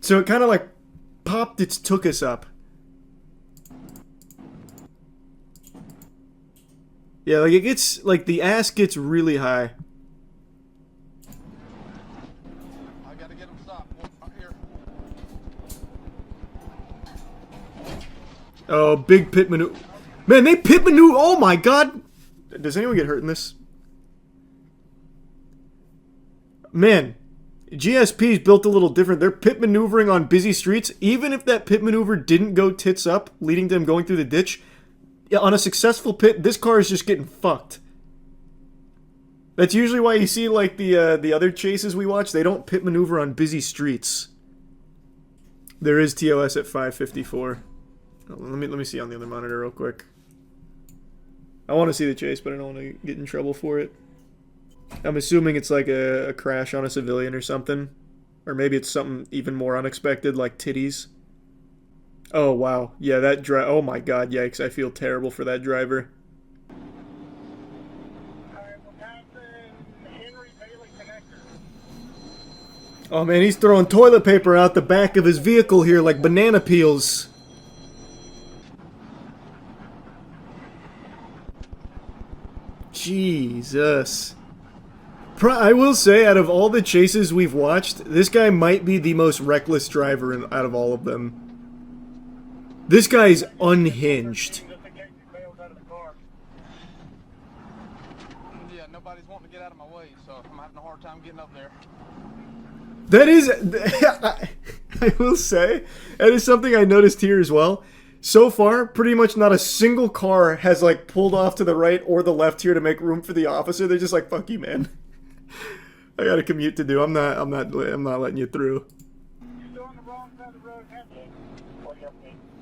So it kind of like popped its tuchus up. Yeah, like it gets, like the ass gets really high. I gotta get him stopped. Here. Oh, big pit maneuver. Man, they pit maneuver. Oh my god. Does anyone get hurt in this? Man, GSP's built a little different. They're pit maneuvering on busy streets. Even if that pit maneuver didn't go tits up, leading to them going through the ditch, on a successful pit, this car is just getting fucked. That's usually why you see, like, the other chases we watch, they don't pit maneuver on busy streets. There is TOS at 554. Let me see on the other monitor real quick. I want to see the chase, but I don't want to get in trouble for it. I'm assuming it's like a crash on a civilian or something. Or maybe it's something even more unexpected, like titties. Oh, wow. Yeah, that driver... Oh my god, yikes. I feel terrible for that driver. Oh man, he's throwing toilet paper out the back of his vehicle here like banana peels. Jesus. I will say, out of all the chases we've watched, this guy might be the most reckless driver out of all of them. This guy's unhinged. Yeah, nobody's wanting to get out of my way, so I'm having a hard time getting up there. That is... I will say, that is something I noticed here as well. So far, pretty much not a single car has, like, pulled off to the right or the left here to make room for the officer. They're just like, fuck you, man. I got a commute to do. I'm not letting you through.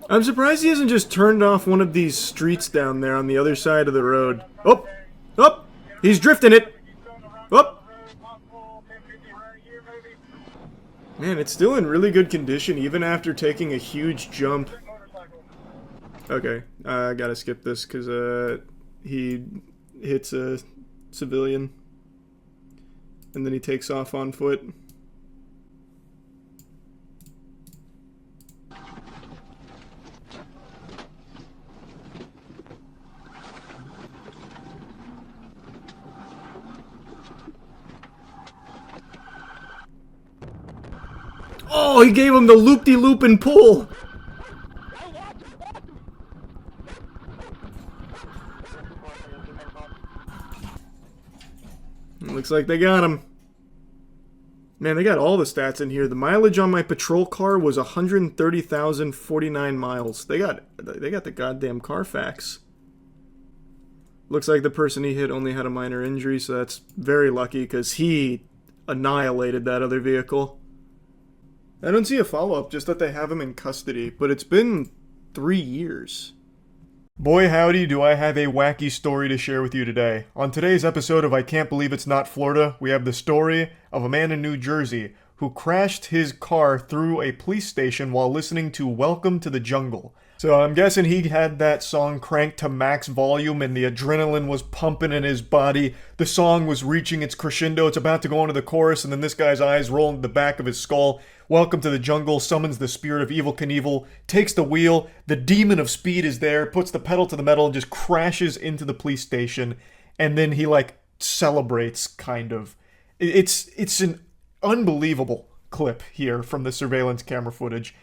I'm surprised he hasn't just turned off one of these streets down there on the other side of the road. Oh! Oh! He's drifting it! Oh! Man, it's still in really good condition, even after taking a huge jump. Okay, I gotta skip this, because he hits a civilian. And then he takes off on foot. Oh, he gave him the loop-de-loop and pull! Looks like they got him. Man, they got all the stats in here. The mileage on my patrol car was 130,049 miles. They got the goddamn Carfax. Looks like the person he hit only had a minor injury, so that's very lucky, because he annihilated that other vehicle. I don't see a follow-up, just that they have him in custody, but it's been 3 years. Boy howdy, do I have a wacky story to share with you today. On today's episode of I Can't Believe It's Not Florida, we have the story of a man in New Jersey who crashed his car through a police station while listening to Welcome to the Jungle. So I'm guessing he had that song cranked to max volume and the adrenaline was pumping in his body. The song was reaching its crescendo. It's about to go into the chorus, and then this guy's eyes roll into the back of his skull. Welcome to the Jungle summons the spirit of Evel Knievel, takes the wheel. The demon of speed is there, puts the pedal to the metal, and just crashes into the police station. And then he, like, celebrates, kind of. It's an unbelievable clip here from the surveillance camera footage.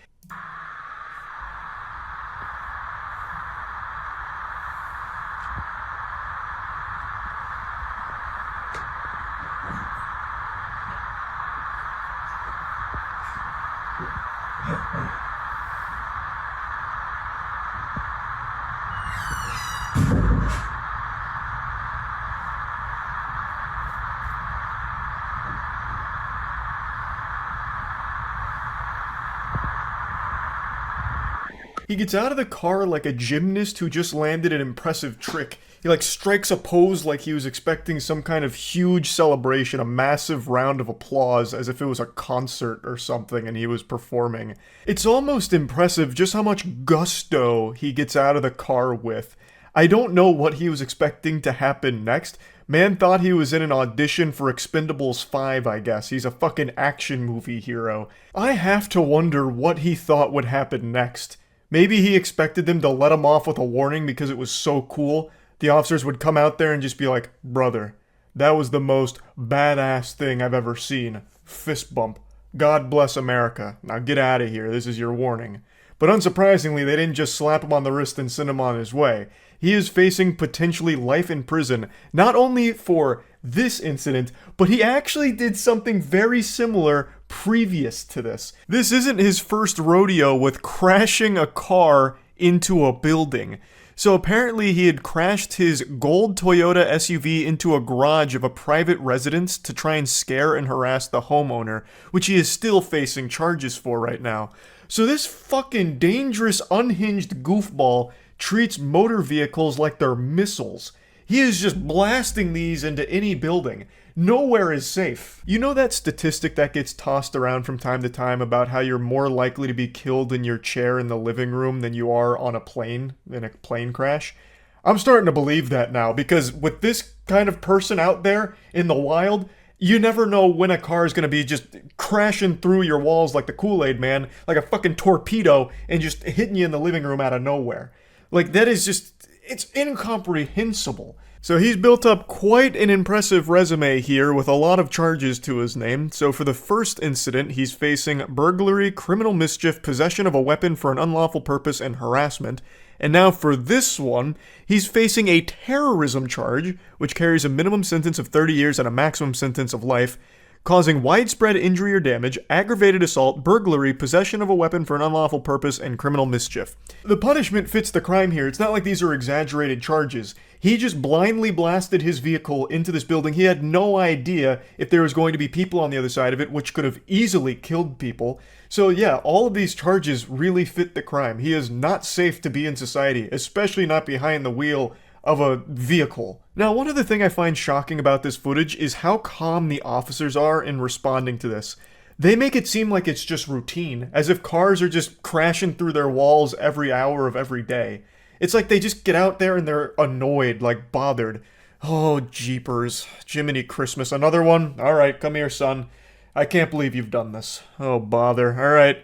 He gets out of the car like a gymnast who just landed an impressive trick. He like strikes a pose like he was expecting some kind of huge celebration, a massive round of applause as if it was a concert or something and he was performing. It's almost impressive just how much gusto he gets out of the car with. I don't know what he was expecting to happen next. Man thought he was in an audition for Expendables 5, I guess. He's a fucking action movie hero. I have to wonder what he thought would happen next. Maybe he expected them to let him off with a warning because it was so cool. The officers would come out there and just be like, brother, that was the most badass thing I've ever seen. Fist bump. God bless America. Now get out of here. This is your warning. But unsurprisingly, they didn't just slap him on the wrist and send him on his way. He is facing potentially life in prison, not only for this incident, but he actually did something very similar previous to this. This isn't his first rodeo with crashing a car into a building. So apparently he had crashed his gold Toyota SUV into a garage of a private residence to try and scare and harass the homeowner, which he is still facing charges for right now. So this fucking dangerous, unhinged goofball treats motor vehicles like they're missiles. He is just blasting these into any building. Nowhere is safe. You know that statistic that gets tossed around from time to time about how you're more likely to be killed in your chair in the living room than you are on a plane, in a plane crash? I'm starting to believe that now, because with this kind of person out there in the wild, you never know when a car is going to be just crashing through your walls like the Kool-Aid Man, like a fucking torpedo, and just hitting you in the living room out of nowhere. Like, that is just, it's incomprehensible. So he's built up quite an impressive resume here with a lot of charges to his name. So for the first incident, he's facing burglary, criminal mischief, possession of a weapon for an unlawful purpose, and harassment. And now for this one, he's facing a terrorism charge, which carries a minimum sentence of 30 years and a maximum sentence of life, causing widespread injury or damage, aggravated assault, burglary, possession of a weapon for an unlawful purpose, and criminal mischief. The punishment fits the crime here. It's not like these are exaggerated charges. He just blindly blasted his vehicle into this building. He had no idea if there was going to be people on the other side of it, which could have easily killed people. So yeah, all of these charges really fit the crime. He is not safe to be in society, especially not behind the wheel of a vehicle. Now, one other thing I find shocking about this footage is how calm the officers are in responding to this. They make it seem like it's just routine, as if cars are just crashing through their walls every hour of every day. It's like they just get out there and they're annoyed, like bothered. Oh, jeepers. Jiminy Christmas. Another one? Alright, come here, son. I can't believe you've done this. Oh, bother. Alright,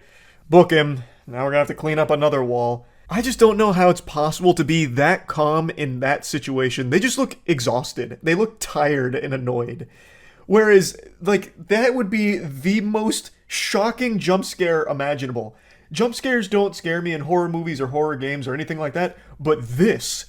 book him. Now we're gonna have to clean up another wall. I just don't know how it's possible to be that calm in that situation. They just look exhausted. They look tired and annoyed. Whereas, like, that would be the most shocking jump scare imaginable. Jump scares don't scare me in horror movies or horror games or anything like that, but this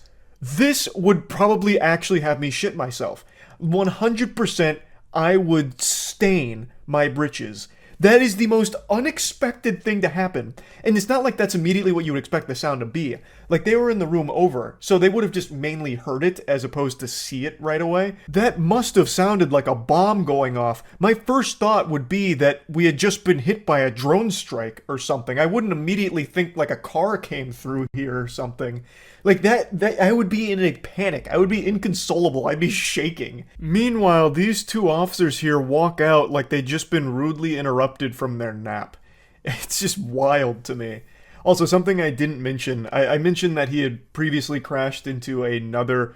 would probably actually have me shit myself. 100% I would stain my britches. That is the most unexpected thing to happen. And it's not like that's immediately what you would expect the sound to be. Like, they were in the room over, so they would have just mainly heard it as opposed to see it right away. That must have sounded like a bomb going off. My first thought would be that we had just been hit by a drone strike or something. I wouldn't immediately think like a car came through here or something. Like that I would be in a panic. I would be inconsolable. I'd be shaking. Meanwhile, these two officers here walk out like they'd just been rudely interrupted from their nap. It's just wild to me. Also, something I didn't mention. I mentioned that he had previously crashed into another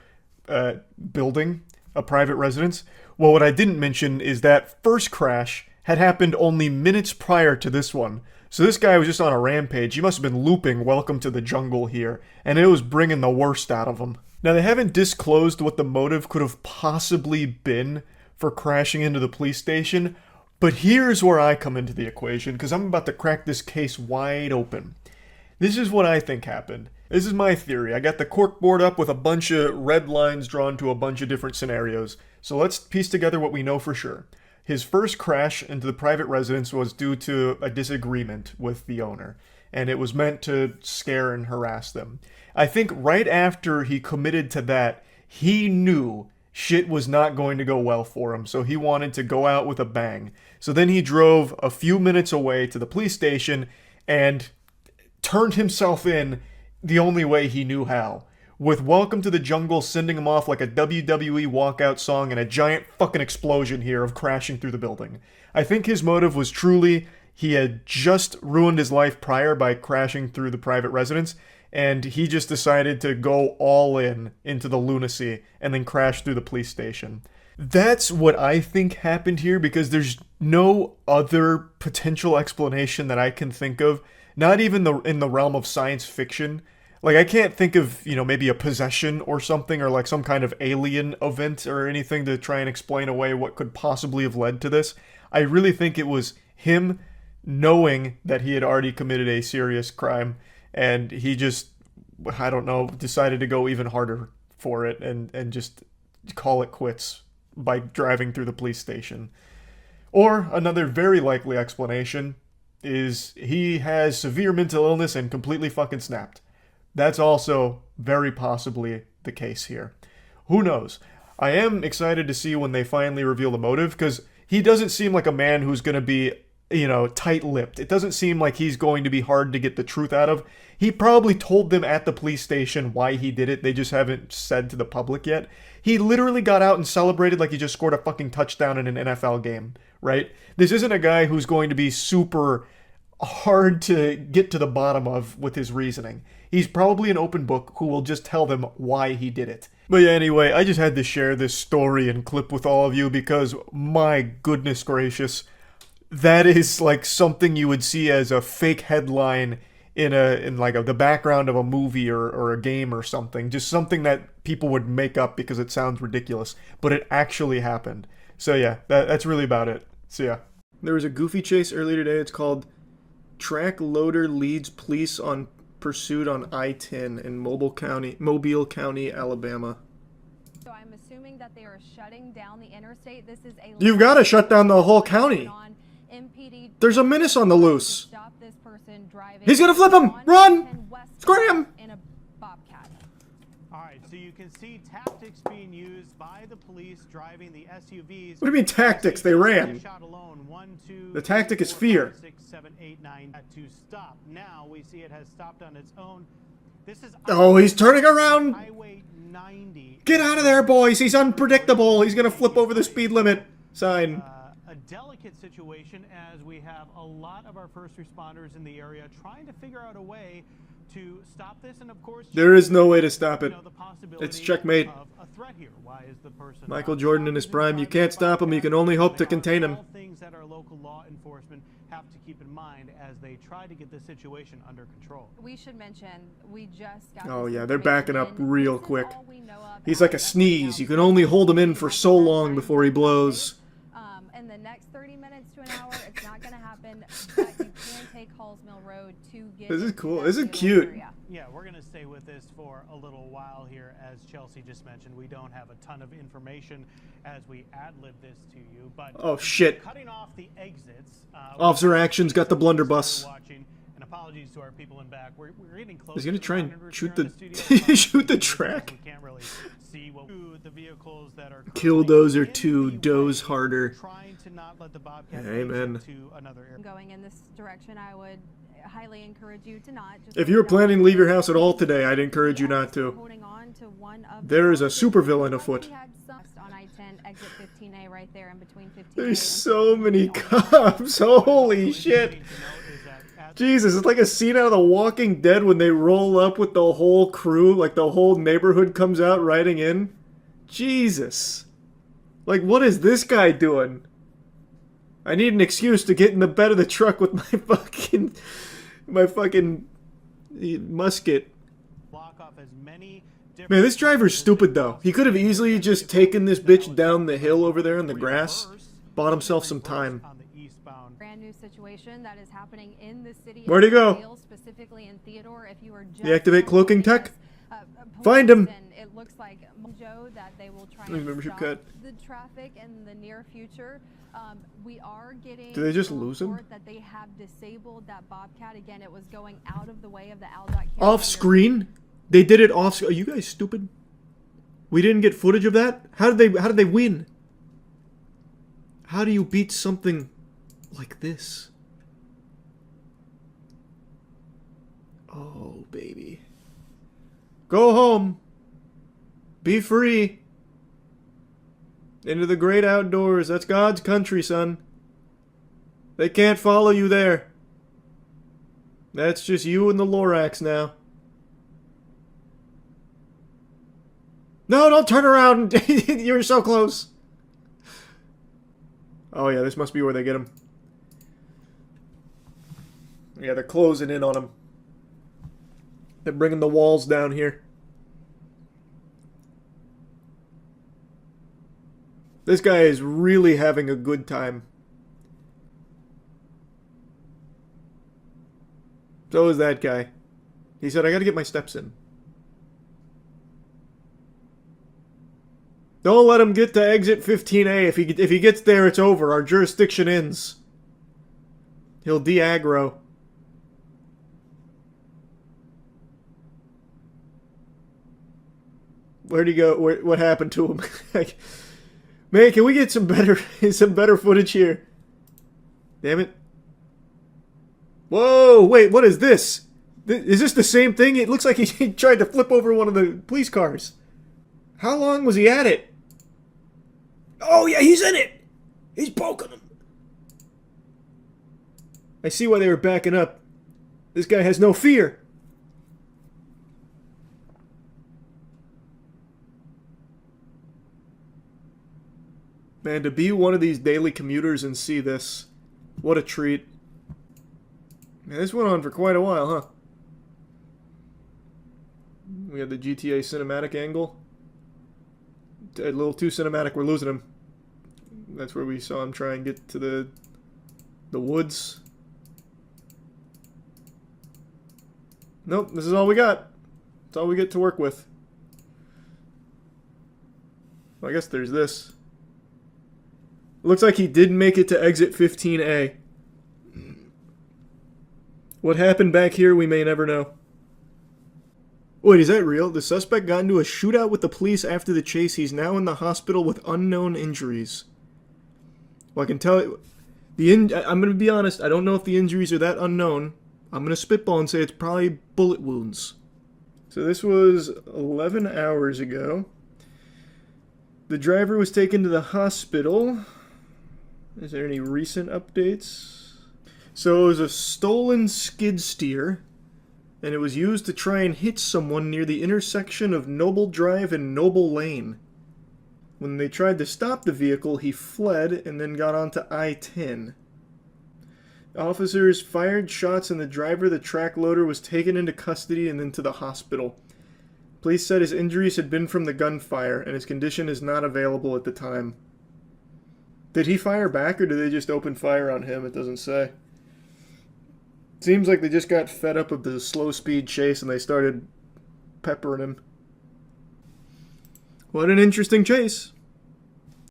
building, a private residence. Well, what I didn't mention is that first crash had happened only minutes prior to this one. So this guy was just on a rampage. He must have been looping Welcome to the Jungle here, and it was bringing the worst out of him. Now, they haven't disclosed what the motive could have possibly been for crashing into the police station, But here's where I come into the equation, because I'm about to crack this case wide open. This is what I think happened. This is my theory. I got the corkboard up with a bunch of red lines drawn to a bunch of different scenarios. So let's piece together what we know for sure. His first crash into the private residence was due to a disagreement with the owner, and it was meant to scare and harass them. I think right after he committed to that, he knew shit was not going to go well for him, so he wanted to go out with a bang. So then he drove a few minutes away to the police station and turned himself in the only way he knew how, with Welcome to the Jungle sending him off like a WWE walkout song and a giant fucking explosion here of crashing through the building. I think his motive was truly he had just ruined his life prior by crashing through the private residence, and he just decided to go all in into the lunacy and then crash through the police station. That's what I think happened here, because there's no other potential explanation that I can think of, not even in the realm of science fiction. Like, I can't think of, maybe a possession or something, or like some kind of alien event or anything to try and explain away what could possibly have led to this. I really think it was him knowing that he had already committed a serious crime, and he just, I don't know, decided to go even harder for it and just call it quits by driving through the police station. Or another very likely explanation is he has severe mental illness and completely fucking snapped. That's also very possibly the case here. Who knows? I am excited to see when they finally reveal the motive, because he doesn't seem like a man who's going to be, tight-lipped. It doesn't seem like he's going to be hard to get the truth out of. He probably told them at the police station why he did it. They just haven't said to the public yet. He literally got out and celebrated like he just scored a fucking touchdown in an NFL game, right? This isn't a guy who's going to be super hard to get to the bottom of with his reasoning. He's probably an open book who will just tell them why he did it. But yeah, anyway, I just had to share this story and clip with all of you because, my goodness gracious, that is like something you would see as a fake headline in the background of a movie or a game or something. Just something that people would make up because it sounds ridiculous, but it actually happened. So yeah, that's really about it. So yeah. There was a goofy chase earlier today. It's called Track Loader Leads Police on Pursuit on I-10 in Mobile County, Alabama. So I'm assuming that they are shutting down the interstate. This is a You've got to shut down the whole county. There's a menace on the loose. He's gonna flip him! Run! Scram! Alright, so you can see tactics being used by the police driving the SUVs. What do you mean tactics? They ran. The tactic is fear. 6, 7, 8, 9 to stop. Now we see it has stopped on its own. This is he's turning around. Highway 90. Get out of there, boys. He's unpredictable. He's gonna flip over the speed limit sign. A delicate situation as we have a lot of our first responders in the area trying to figure out a way to stop this, and of course there is no way to stop it. It's checkmate. A threat here. Why is the person Michael Jordan in his prime. You can't stop him. You can only hope to contain him. All things that our local law enforcement have to keep in mind as they try to get this situation under control. We should mention we just got Oh yeah, they're backing up real quick. He's like a sneeze. You can only hold him in for so long before he blows. In the next 30 minutes to an hour, it's not going to happen, but you can take Halls Mill Road to get This is cool. This is cute. Area. Yeah, we're going to stay with this for a little while here. As Chelsea just mentioned, we don't have a ton of information as we ad-lib this to you, but oh shit. Cutting off the exits. Officer Action's got the blunderbuss. And apologies to our people in back. We're getting close. He's going to try and shoot the shoot the track. We can't really see what the vehicles that are Killdozer 2 doze harder. Trying to not let the Bobcat Amen. to another area. Going in this direction, I would highly encourage you to not. If you were planning to leave your house at all today, I'd encourage you not to. There is a supervillain afoot. On I-10, exit 15A right there in between 15A. There's so many cops. Holy shit. Jesus, it's like a scene out of The Walking Dead when they roll up with the whole crew, like the whole neighborhood comes out riding in. Jesus. Like, what is this guy doing? I need an excuse to get in the bed of the truck with my fucking musket. Man, this driver's stupid though. He could have easily just taken this bitch down the hill over there in the grass, bought himself some time. Brand new situation that is happening in the city. Where'd he go? Specifically in Theodore. If you are Deactivate cloaking tech. Find him. It looks like Joe that they will try and stop the traffic in the near future. We are getting. Do they just lose him? That they have disabled that Bobcat again. It was going out of the way of the Aldot. Off screen? They did it off. Are you guys stupid? We didn't get footage of that. How did they win? How do you beat something like this? Oh, baby. Go home. Be free. Into the great outdoors. That's God's country, son. They can't follow you there. That's just you and the Lorax now. No, don't turn around. You're so close. Oh, yeah, this must be where they get him. Yeah, they're closing in on him. They're bringing the walls down here. This guy is really having a good time. So is that guy. He said, I gotta get my steps in. Don't let him get to exit 15A. If he gets there, it's over. Our jurisdiction ends. He'll de-aggro. Where'd he go? What happened to him? Man, can we get some better footage here? Damn it. Whoa, wait, what is this? Is this the same thing? It looks like he tried to flip over one of the police cars. How long was he at it? Oh, yeah, he's in it. He's poking him. I see why they were backing up. This guy has no fear. Man, to be one of these daily commuters and see this, what a treat. Man, this went on for quite a while, huh? We had the GTA cinematic angle. A little too cinematic, we're losing him. That's where we saw him try and get to the woods. Nope, this is all we got. That's all we get to work with. Well, I guess there's this. It looks like he did make it to exit 15A. What happened back here, we may never know. Wait, is that real? The suspect got into a shootout with the police after the chase. He's now in the hospital with unknown injuries. Well, I can tell you... I'm going to be honest, I don't know if the injuries are that unknown. I'm going to spitball and say it's probably bullet wounds. So this was 11 hours ago. The driver was taken to the hospital. Is there any recent updates? So it was a stolen skid steer, and it was used to try and hit someone near the intersection of Noble Drive and Noble Lane. When they tried to stop the vehicle, he fled and then got onto I-10. Officers fired shots, and the driver, the track loader, was taken into custody and then to the hospital. Police said his injuries had been from the gunfire, and his condition is not available at the time. Did he fire back, or did they just open fire on him? It doesn't say. Seems like they just got fed up of the slow speed chase and they started peppering him. What an interesting chase.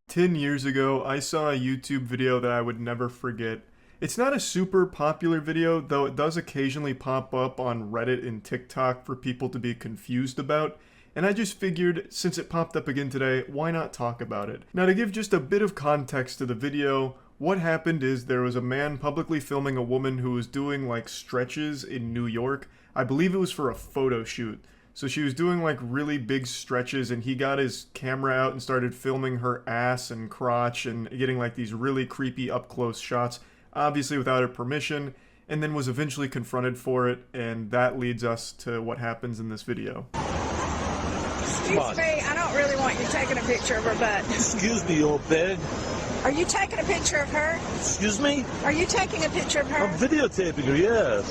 10 years ago, I saw a YouTube video that I would never forget. It's not a super popular video, though it does occasionally pop up on Reddit and TikTok for people to be confused about. And I just figured, since it popped up again today, why not talk about it? Now, to give just a bit of context to the video, what happened is there was a man publicly filming a woman who was doing like stretches in New York. I believe it was for a photo shoot. So she was doing like really big stretches, and he got his camera out and started filming her ass and crotch and getting like these really creepy up close shots, obviously without her permission, and then was eventually confronted for it, and that leads us to what happens in this video. Excuse me, I don't really want you taking a picture of her butt. Excuse me, old pig. Are you taking a picture of her? Excuse me? Are you taking a picture of her? I'm videotaping her, yeah.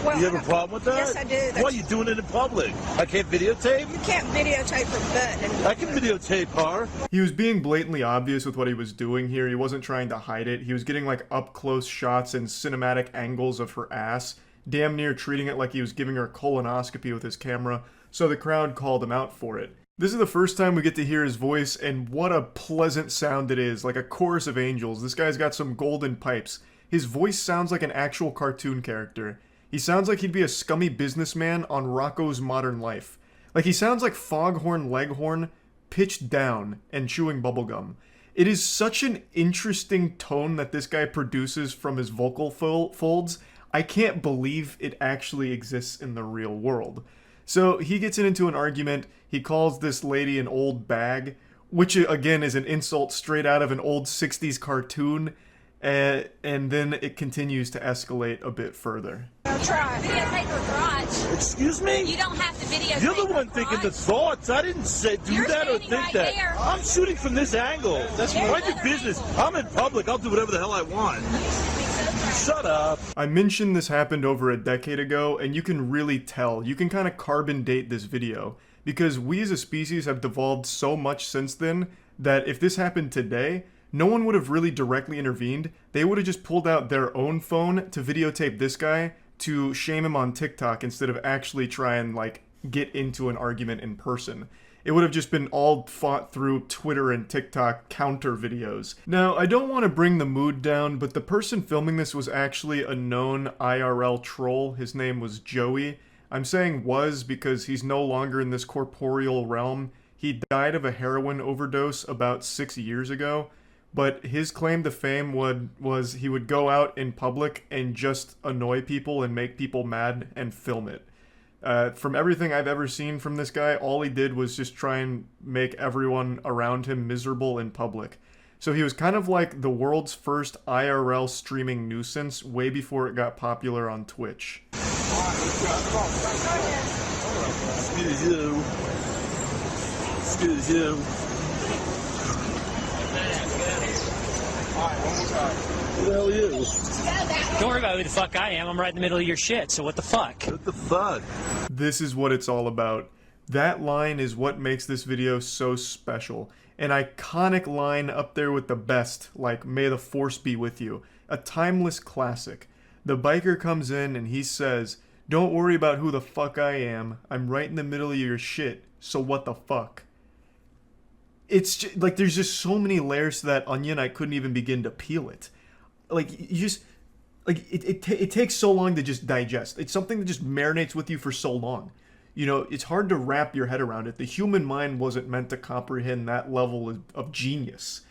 Well, you have a problem with that? Yes, I do. Why are you doing it in public? I can't videotape? You can't videotape her butt. I can videotape her. He was being blatantly obvious with what he was doing here. He wasn't trying to hide it. He was getting like up close shots and cinematic angles of her ass, damn near treating it like he was giving her a colonoscopy with his camera, so the crowd called him out for it. This is the first time we get to hear his voice, and what a pleasant sound it is, like a chorus of angels. This guy's got some golden pipes. His voice sounds like an actual cartoon character. He sounds like he'd be a scummy businessman on Rocco's Modern Life. Like he sounds like Foghorn Leghorn pitched down and chewing bubblegum. It is such an interesting tone that this guy produces from his vocal folds. I can't believe it actually exists in the real world. So he gets into an argument. He calls this lady an old bag, which again is an insult straight out of an old 60s cartoon. And then it continues to escalate a bit further. Videotape her crotch. Excuse me? You don't have to videotape. You're the one thinking the thoughts. I didn't say do that or think right that. there. I'm shooting from this angle. That's mind your business. I'm in public. I'll do whatever the hell I want. Shut up. I mentioned this happened over a decade ago, and you can really tell. You can kind of carbon date this video, because we as a species have devolved so much since then that if this happened today, no one would have really directly intervened. They would have just pulled out their own phone to videotape this guy to shame him on TikTok instead of actually try and like get into an argument in person. It would have just been all fought through Twitter and TikTok counter videos. Now, I don't want to bring the mood down, but the person filming this was actually a known IRL troll. His name was Joey. I'm saying was because he's no longer in this corporeal realm. He died of a heroin overdose about 6 years ago. But his claim to fame was he would go out in public and just annoy people and make people mad and film it. From everything I've ever seen from this guy, all he did was just try and make everyone around him miserable in public. So he was kind of like the world's first IRL streaming nuisance way before it got popular on Twitch. Excuse you. Excuse you. Who the hell are you? Don't worry about who the fuck I am. I'm right in the middle of your shit, so what the fuck? What the fuck? This is what it's all about. That line is what makes this video so special. An iconic line up there with the best, like "May the Force be with you." A timeless classic. The biker comes in and he says, "Don't worry about who the fuck I am. I'm right in the middle of your shit, so what the fuck?" It's just, like there's just so many layers to that onion I couldn't even begin to peel it. Like you just like it takes so long to just digest. It's something that just marinates with you for so long. You know, it's hard to wrap your head around it. The human mind wasn't meant to comprehend that level of genius.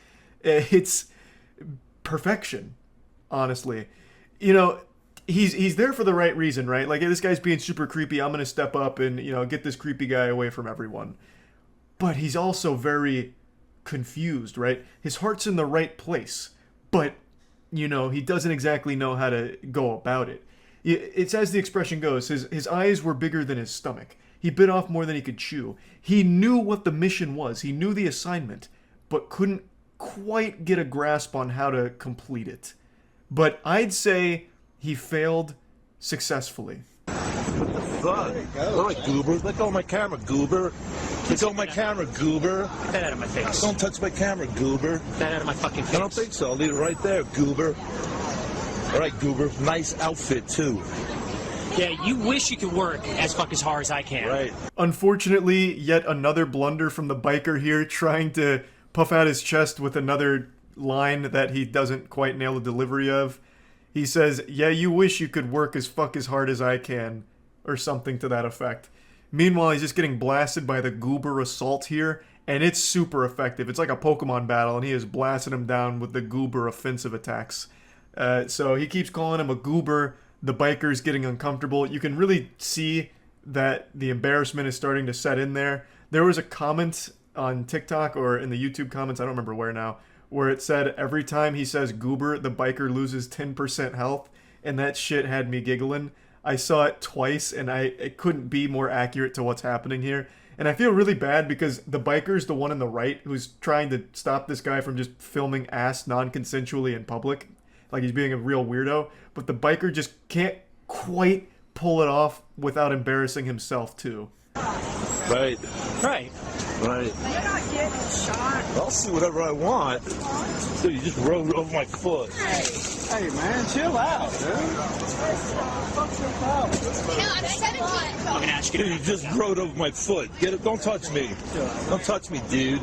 It's perfection, honestly. You know, he's there for the right reason, right? Like, hey, this guy's being super creepy. I'm gonna step up and, you know, get this creepy guy away from everyone. But he's also very confused, right? His heart's in the right place, but, you know, he doesn't exactly know how to go about it. It's as the expression goes, his eyes were bigger than his stomach. He bit off more than he could chew. He knew what the mission was. He knew the assignment, but couldn't quite get a grasp on how to complete it. But I'd say he failed successfully. What the fuck? All right, goober. Let go of my camera, goober. Let go of my camera, goober. Get that out of my face. Don't touch my camera, goober. Get that out of my fucking face. I don't think so. I'll leave it right there, goober. All right, goober. Nice outfit, too. Yeah, you wish you could work as fuck as hard as I can. Right. Unfortunately, yet another blunder from the biker here, trying to puff out his chest with another line that he doesn't quite nail the delivery of. He says, "Yeah, you wish you could work as fuck as hard as I can," or something to that effect. Meanwhile, he's just getting blasted by the goober assault here, and it's super effective. It's like a Pokemon battle, and he is blasting him down with the goober offensive attacks. So he keeps calling him a goober. The biker's getting uncomfortable. You can really see that the embarrassment is starting to set in there. There was a comment on TikTok or in the YouTube comments, I don't remember where now, where it said every time he says goober, the biker loses 10% health, and that shit had me giggling. I saw it twice, and it couldn't be more accurate to what's happening here. And I feel really bad because the biker's the one on the right who's trying to stop this guy from just filming ass non-consensually in public. Like he's being a real weirdo. But the biker just can't quite pull it off without embarrassing himself too. Right. Right. Right. You're not getting shot. I'll see whatever I want. Dude, you just rode over my foot. Hey, man, chill out, dude. Hell, I'm 17. I'm gonna ask you. Dude, you just rode over my foot. Get it? Don't touch me. Don't touch me, dude.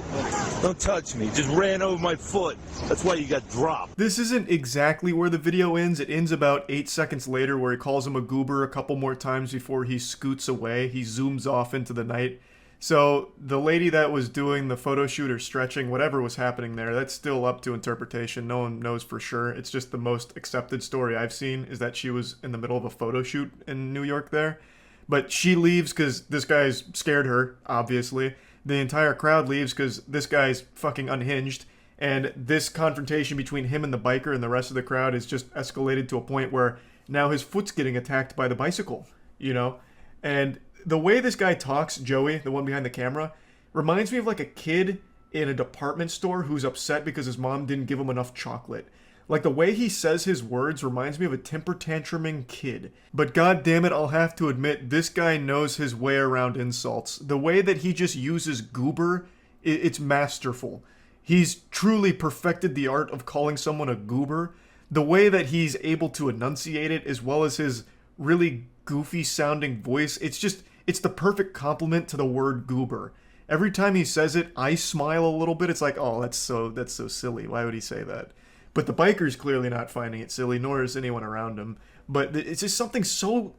Don't touch me. Just ran over my foot. That's why you got dropped. This isn't exactly where the video ends. It ends about 8 seconds later where he calls him a goober a couple more times before he scoots away. He zooms off into the night. So the lady that was doing the photo shoot or stretching, whatever was happening there, that's still up to interpretation. No one knows for sure. It's just the most accepted story I've seen is that she was in the middle of a photo shoot in New York there. But she leaves because this guy's scared her, obviously. The entire crowd leaves because this guy's fucking unhinged. And this confrontation between him and the biker and the rest of the crowd is just escalated to a point where now his foot's getting attacked by the bicycle, you know? And the way this guy talks, Joey, the one behind the camera, reminds me of like a kid in a department store who's upset because his mom didn't give him enough chocolate. Like the way he says his words reminds me of a temper tantruming kid. But god damn it, I'll have to admit, this guy knows his way around insults. The way that he just uses goober, it's masterful. He's truly perfected the art of calling someone a goober. The way that he's able to enunciate it, as well as his really goofy sounding voice, it's the perfect compliment to the word goober. Every time he says it, I smile a little bit. It's like, oh, that's so silly. Why would he say that? But the biker's clearly not finding it silly, nor is anyone around him. But it's just something so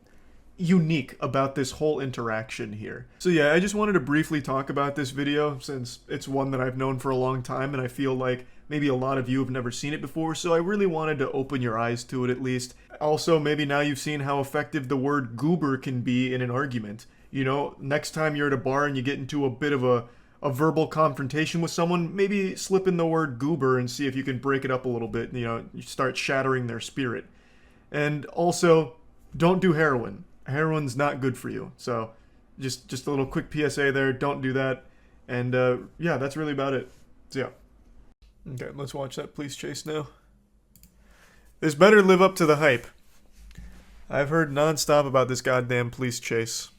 unique about this whole interaction here. So yeah, I just wanted to briefly talk about this video since it's one that I've known for a long time and I feel like maybe a lot of you have never seen it before, so I really wanted to open your eyes to it at least. Also, maybe now you've seen how effective the word goober can be in an argument. You know, next time you're at a bar and you get into a bit of a verbal confrontation with someone, maybe slip in the word goober and see if you can break it up a little bit. You know, you start shattering their spirit. And also, don't do heroin. Heroin's not good for you. So, just a little quick PSA there. Don't do that. And yeah, that's really about it. So yeah. Okay, let's watch that police chase now. This better live up to the hype. I've heard nonstop about this goddamn police chase.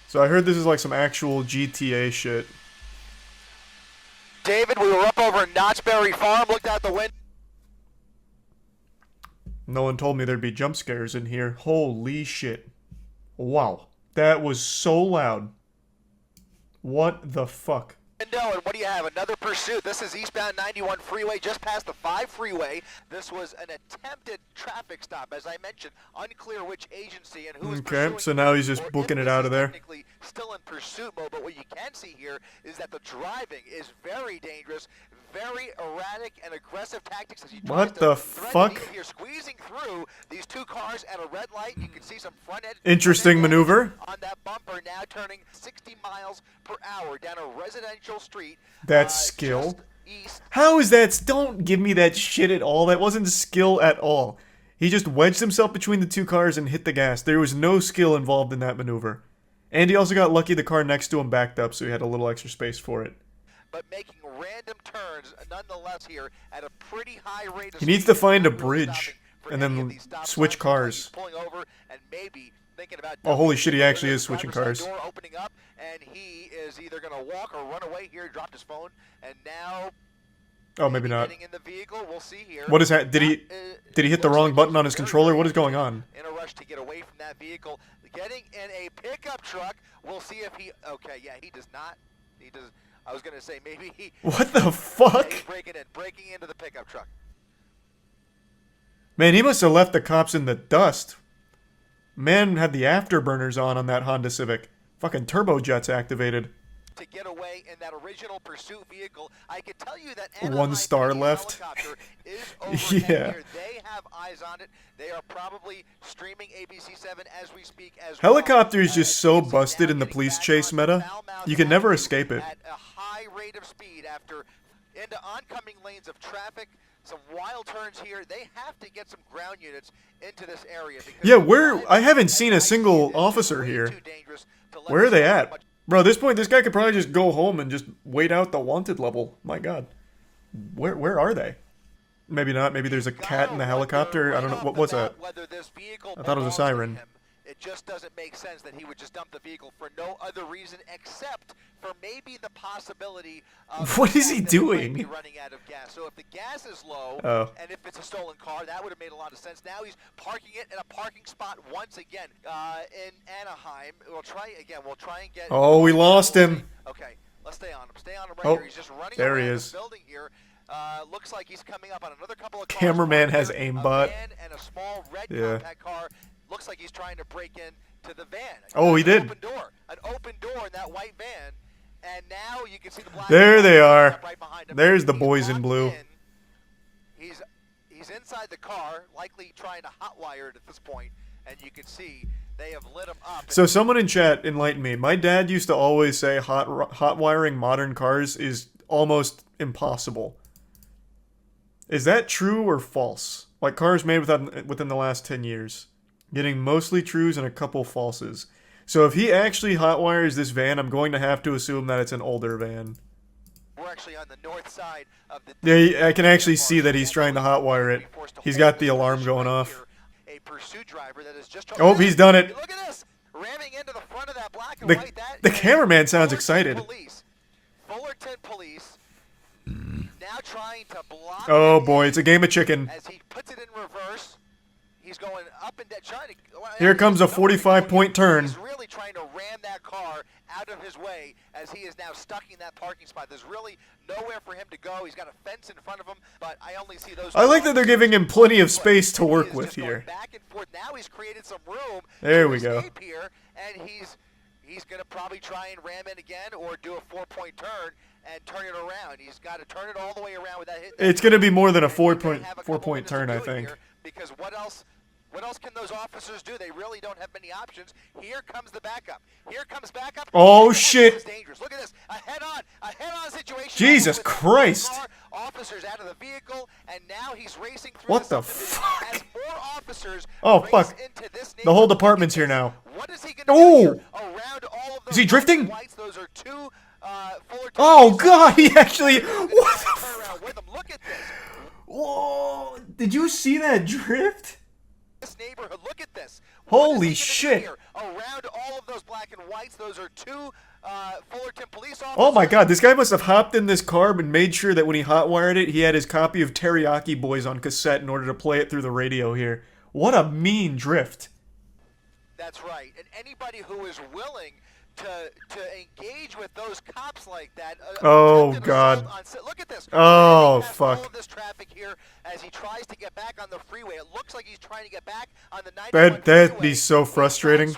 So I heard this is like some actual GTA shit. David, we were up over in Knott's Berry Farm, looked out the window. No one told me there'd be jump scares in here. Holy shit. Wow. That was so loud. What the fuck? And what do you have? Another pursuit. This is eastbound 91 freeway, just past the 5 freeway. This was an attempted traffic stop, as I mentioned. Unclear which agency and who is pursuing. Okay, so now he's just booking it out of there. Technically still in pursuit mode, but what you can see here is that the driving is very dangerous, very erratic and aggressive tactics as he tries what the fuck? Here, squeezing through these two cars at a red light. You can see some front end. Interesting maneuver. On that bumper, now turning 60 miles per hour down a residential street. That's skill. How is that? Don't give me that shit at all. That wasn't skill at all. He just wedged himself between the two cars and hit the gas. There was no skill involved in that maneuver. And he also got lucky the car next to him backed up, so he had a little extra space for it. But making random turns nonetheless here at a pretty high rate of he needs to find a bridge and then switch cars. Pulling over and maybe thinking about oh, holy shit, he actually is switching cars. Door opening up, and he is either going to walk or run away here. He dropped his phone, and now oh, maybe not. in the vehicle. We'll see here. What is that? Did he hit the wrong button on his controller? What is going on? In a rush to get away from that vehicle. Getting in a pickup truck. We'll see if he... Okay, yeah, he does not. He does... I was going to say maybe he... What the fuck? Yeah, breaking into the pickup truck. Man, he must have left the cops in the dust. Man had the afterburners on that Honda Civic. Fucking turbojets activated. To get away in that original pursuit vehicle, I could tell you that 1 star left. Is yeah. They have eyes on it. They are probably streaming ABC7 as we speak as Helicopter is just so busted in the police chase meta. You can never escape it. At a high rate of speed after into oncoming lanes of traffic. Some wild turns here. They have to get some ground units into this area. Yeah, I haven't seen a single officer here. Where are they at? Bro, at this point, this guy could probably just go home and just wait out the wanted level. My god. Where are they? Maybe not. Maybe there's a cat in the helicopter. I don't know. What was that? I thought it was a siren. It just doesn't make sense that he would just dump the vehicle for no other reason except for maybe the possibility of what is he doing? Be running out of gas. So if the gas is low, and if it's a stolen car, that would have made a lot of sense. Now he's parking it in a parking spot once again in Anaheim. We'll try again. We'll try and get. Oh, we lost him. Okay, let's stay on him. Stay on him right here. He's just running there around he is. the building here. Looks like he's coming up on another couple of cars. Cameraman has aimbot. And a small red compact car. Looks like he's trying to break in to the van. Oh, he did. An open door in that white van, and now you can see the black. There they are. Right behind him. There's the boys in blue. He's inside the car, likely trying to hotwire it at this point, and you can see they have lit him up. So someone in chat enlighten me. My dad used to always say hot wiring modern cars is almost impossible. Is that true or false? Like cars made within the last 10 years. Getting mostly trues and a couple falses. So if he actually hotwires this van, I'm going to have to assume that it's an older van. We're actually on the north side of the... Yeah, I can actually see that he's trying to hotwire it. He's got the alarm going off. A pursuit driver that is just... Oh, he's done it. Look at this! Ramming into the front of that black and white. The cameraman sounds excited. Fullerton Police now trying to block... Oh boy, it's a game of chicken. As he puts it in reverse. He's going up and down, trying to... Here comes a 45-point turn. He's really trying to ram that car out of his way as he is now stuck in that parking spot. There's really nowhere for him to go. He's got a fence in front of him, but I only see those... I like that they're giving him plenty of space to work with here. Back and forth. Now he's created some room. There we go. Here, and he's going to probably try and ram in again or do a 4-point turn and turn it around. He's got to turn it all the way around with that hit. It's going to be more than a 4-point turn, I think. Because what else can those officers do? They really don't have many options. Here comes the backup. Here comes backup. Oh shit! This is dangerous. Look at this. A head-on situation. Jesus Christ! Officers out of the vehicle, and now he's racing through. What the fuck? As more officers oh fuck! The whole department's here now. What is he gonna do here? Around all of those is he drifting? Whites, those are two. Oh god! He actually. What the fuck? Look at this. Whoa! Did you see that drift? This neighborhood, look at this. Holy shit! Around all of those black and whites, those are two Fullerton police officers. Oh my god, this guy must have hopped in this car and made sure that when he hotwired it, he had his copy of Teriyaki Boys on cassette in order to play it through the radio here. What a mean drift. That's right. And anybody who is willing to engage with those cops like that. Oh god. Look at this. Oh fuck. All of this traffic here as he tries to get back on the freeway. It looks like he's trying to get back on the 91 That'd be so frustrating.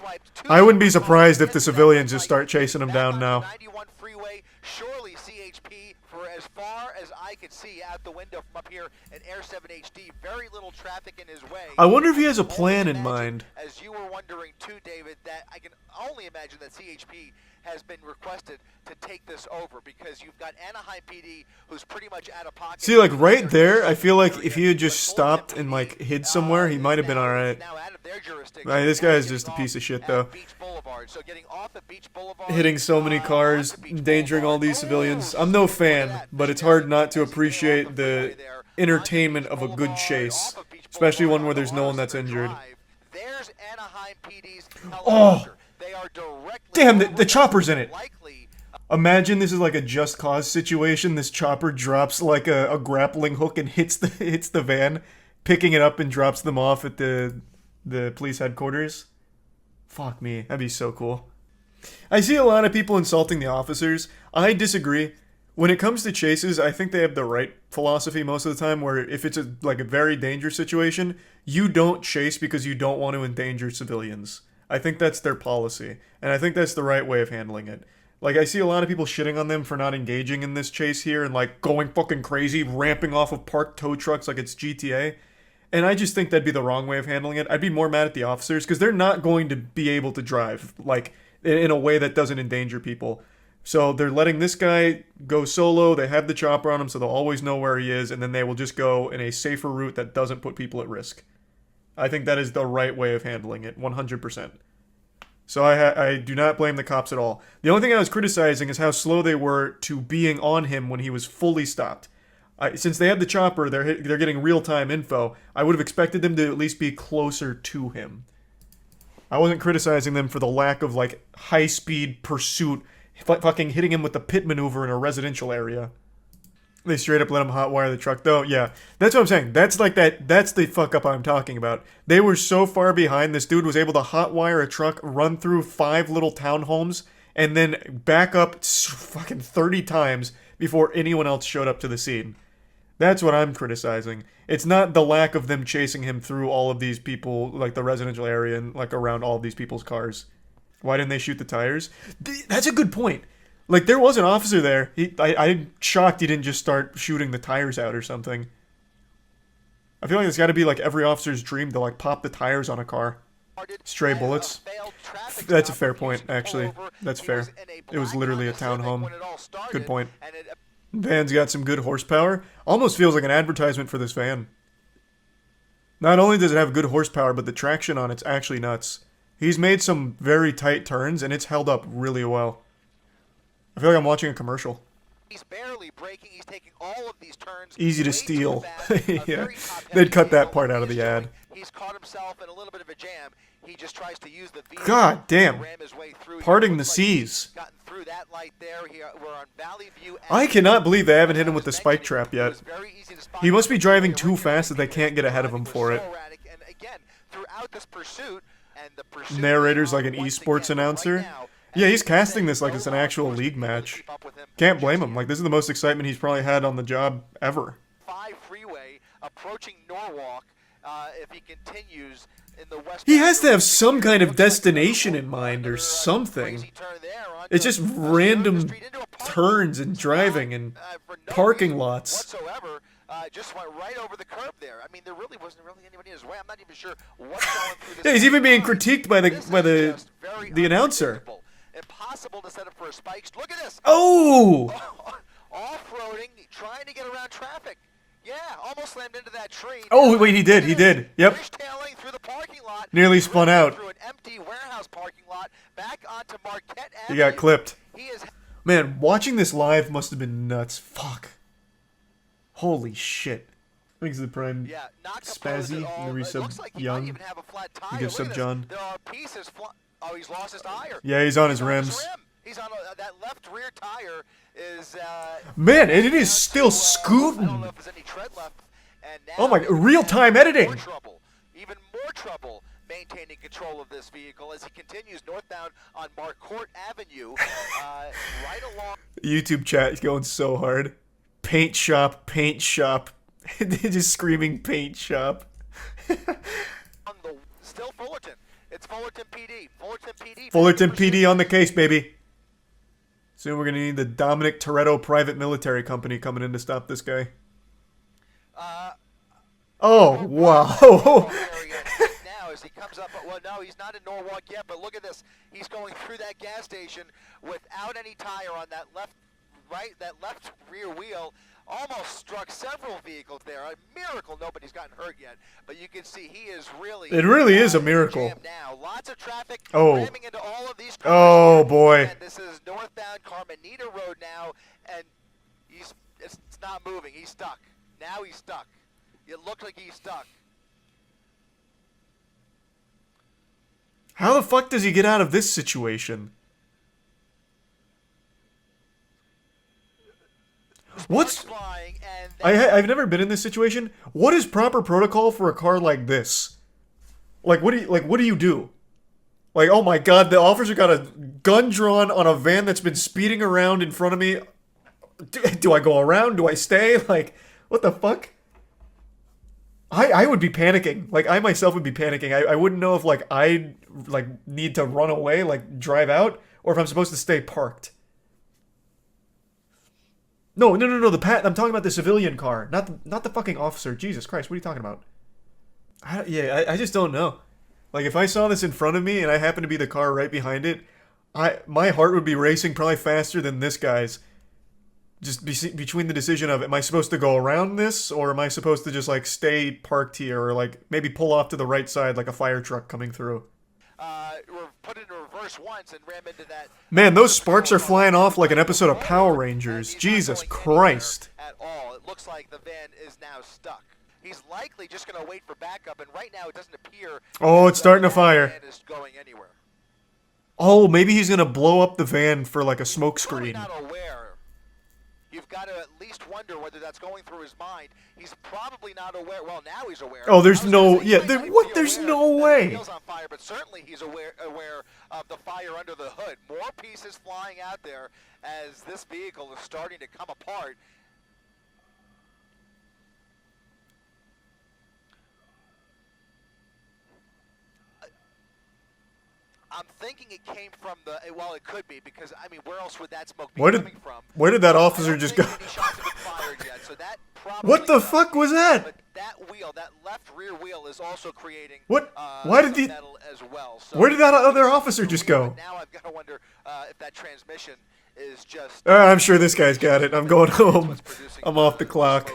I wouldn't be surprised if the civilians just start chasing him down now. 91 freeway, surely CHP for as far as I could see out the window from up here in Air 7 HD. Very little traffic in his way. I wonder if he has a plan in mind. As you were wondering too, David, that I can only imagine that CHP has been requested to take this over because you've got Anaheim PD who's pretty much out of pocket. See, like right there, I feel like if he had just stopped and like hid somewhere, he might have been alright. This guy is just a piece of shit though. Hitting so many cars, endangering all these civilians. I'm no fan, but it's hard not to appreciate the entertainment of a good chase, especially one where there's no one that's injured. There's Anaheim PD's oh! Damn, the chopper's in it! Imagine this is like a Just Cause situation. This chopper drops like a grappling hook and hits the van, picking it up and drops them off at the police headquarters. Fuck me, that'd be so cool. I see a lot of people insulting the officers. I disagree. When it comes to chases, I think they have the right philosophy most of the time, where if it's like a very dangerous situation, you don't chase because you don't want to endanger civilians. I think that's their policy, and I think that's the right way of handling it. Like, I see a lot of people shitting on them for not engaging in this chase here and, like, going fucking crazy, ramping off of parked tow trucks like it's GTA. And I just think that'd be the wrong way of handling it. I'd be more mad at the officers, because they're not going to be able to drive, like, in a way that doesn't endanger people. So they're letting this guy go solo, they have the chopper on him, so they'll always know where he is, and then they will just go in a safer route that doesn't put people at risk. I think that is the right way of handling it, 100%. So I do not blame the cops at all. The only thing I was criticizing is how slow they were to being on him when he was fully stopped. Since they had the chopper, they're getting real-time info. I would have expected them to at least be closer to him. I wasn't criticizing them for the lack of, like, high-speed pursuit, fucking hitting him with the pit maneuver in a residential area. They straight up let him hotwire the truck, though. Yeah, that's what I'm saying. That's like that's the fuck-up I'm talking about. They were so far behind, this dude was able to hotwire a truck, run through 5 little townhomes, and then back up fucking 30 times before anyone else showed up to the scene. That's what I'm criticizing. It's not the lack of them chasing him through all of these people, like the residential area and like around all of these people's cars. Why didn't they shoot the tires? That's a good point. Like, there was an officer there. I'm shocked he didn't just start shooting the tires out or something. I feel like it's got to be like every officer's dream to like pop the tires on a car. Stray bullets. That's a fair point, actually. That's fair. It was literally a townhome. Good point. Van's got some good horsepower. Almost feels like an advertisement for this van. Not only does it have good horsepower, but the traction on it's actually nuts. He's made some very tight turns, and it's held up really well. I feel like I'm watching a commercial. He's barely braking. He's taking all of these turns. Easy to steal. Yeah, they'd cut that part out of the ad. He's caught himself in a little bit of a jam. He just tries to use the vehicle God damn. to ram his way through. Parting the seas. Gotten through that light there. We're on Valley View. I cannot believe they haven't hit him with the spike trap yet. He must be driving too fast that they can't get ahead of him for it. And again, throughout this pursuit, and the pursuit Narrator's like an esports announcer. Yeah, he's casting this like it's an actual league match. Can't blame him. Like, this is the most excitement he's probably had on the job ever. 5 freeway approaching Norwalk. If he continues in the west, he has to have some kind of destination in mind or something. It's just random turns and driving and parking lots. Whatsoever, just went right over the curb there. I mean, there really wasn't anybody in his way. I'm not even sure what's going through this. Yeah, he's even being critiqued by the announcer. Impossible to set up for a spike. Look at this. Oh! Off-roading, trying to get around traffic. Yeah, almost slammed into that tree. Oh, wait, he did. Yep. Through the parking lot, nearly spun out. Through an empty warehouse parking lot, back onto Marquette Avenue. He got clipped. Man, watching this live must have been nuts. Fuck. Holy shit. Thanks to the Prime Spazzy and the resub Young. You give sub John. There are pieces oh, he's lost his tire. Yeah, he's on his rims. He's on that left rear tire is man, and it is still scooting. I don't know if there's any tread left. And now oh my, real-time editing. Even more trouble maintaining control of this vehicle as he continues northbound on Marquette Avenue, right along. YouTube chat is going so hard. Paint shop, paint shop. They're just screaming paint shop. Still Fullerton. It's Fullerton PD. Fullerton PD. Fullerton PD on the case, baby. Soon we're going to need the Dominic Toretto Private Military Company coming in to stop this guy. Oh, wow. Now as he comes up, well, no, he's not in Norwalk yet, but look at this. He's going through that gas station without any tire on that left rear wheel. Almost struck several vehicles there. A miracle nobody's gotten hurt yet. But you can see he is really... It really is a miracle. Now. Lots of traffic ramming into all of these cars. Oh, boy. And this is northbound Carmenita Road now, and it's not moving. He's stuck. Now he's stuck. It looked like he's stuck. How the fuck does he get out of this situation? I've never been in this situation. What is proper protocol for a car like this? Like, what do you do? Like, oh my god, the officer got a gun drawn on a van that's been speeding around in front of me. Do I go around? Do I stay? Like, what the fuck? I would be panicking. Like, I myself would be panicking. I wouldn't know if, like, I need to run away, like, drive out, or if I'm supposed to stay parked. No, I'm talking about the civilian car, not the fucking officer. Jesus Christ, what are you talking about? I just don't know. Like, if I saw this in front of me and I happened to be the car right behind it, my heart would be racing probably faster than this guy's. Just between the decision of, am I supposed to go around this, or am I supposed to just, like, stay parked here, or, like, maybe pull off to the right side like a fire truck coming through? We're put into reverse reversed once and ran into that. Man, those sparks are flying off like an episode of Power Rangers. Jesus Christ. At all. It looks like the van is now stuck. He's likely just going to wait for backup, and right now it doesn't appear. Oh, it's starting to fire. Van is going anywhere. Oh, maybe he's gonna blow up the van for like a smoke screen. Not aware. You've got to at least wonder whether that's going through his mind. He's probably not aware. Well, now he's aware. Oh, there's no, yeah, what? There's no way. The on fire, but certainly he's aware of the fire under the hood. More pieces flying out there as this vehicle is starting to come apart. I'm thinking it came from the, well, it could be, because, I mean, where else would that smoke be coming from? Where did that officer just go? What the fuck was that? But that wheel, that left rear wheel is also creating what? Why did he, metal as well. So where did that other officer just go? Now I've got to wonder if that transmission is just... I'm sure this guy's got it. I'm going home. I'm off the clock.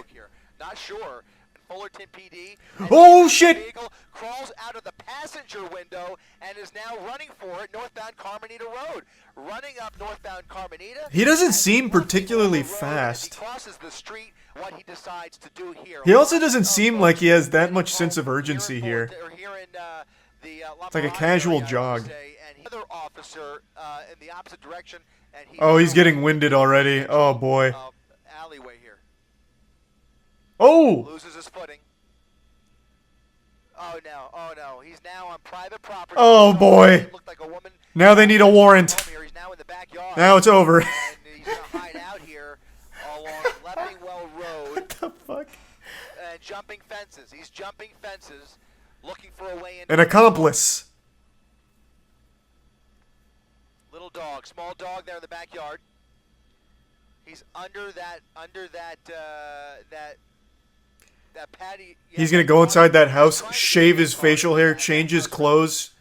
Not sure. Fullerton PD. Oh shit! Vehicle crawls out of the passenger window and is now running for it northbound Carmenita Road. Running up northbound Carmenita. He doesn't seem particularly fast. He crosses the street. What he decides to do here. He also doesn't seem like he has that much sense of urgency here. It's like a casual jog. Another officer in the opposite direction, and oh, he's getting winded already. Oh boy. Alleyway here. Oh! Loses his footing. Oh no, oh no. He's now on private property. Oh boy. Now they need a warrant. He's now in the backyard. Now it's over. And he's going to hide out here along Leppingwell Road. What the fuck? And jumping fences. He's jumping fences, looking for a way in. An accomplice. Little dog, small dog there in the backyard. He's under that patio. He's gonna go inside that house, shave his facial hair, change his clothes,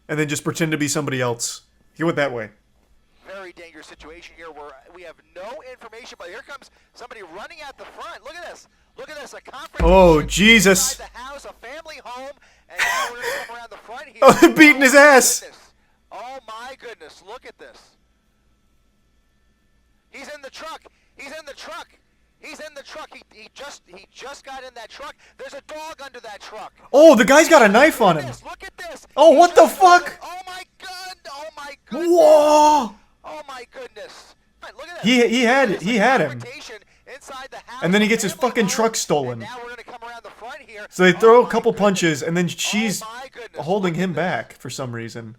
and then just pretend to be somebody else. He went that way. Very dangerous situation here where we have no information, but here comes somebody running out the front. Look at this. Look at this. A confrontation. Oh, Jesus. Inside the house, a family home, and now we're going to come around the front here. Oh, they're beating his ass. Goodness. Oh my goodness. Look at this. He's in the truck. He's in the truck. He's in the truck. He just got in that truck. There's a dog under that truck. Oh, the guy's got a knife on him. Look at this. Oh, what the fuck? Oh my god. Oh my goodness. Whoa. Oh my goodness. Look at that. He had him. And then he gets his fucking truck stolen. So they throw a couple punches, and then she's holding him back for some reason.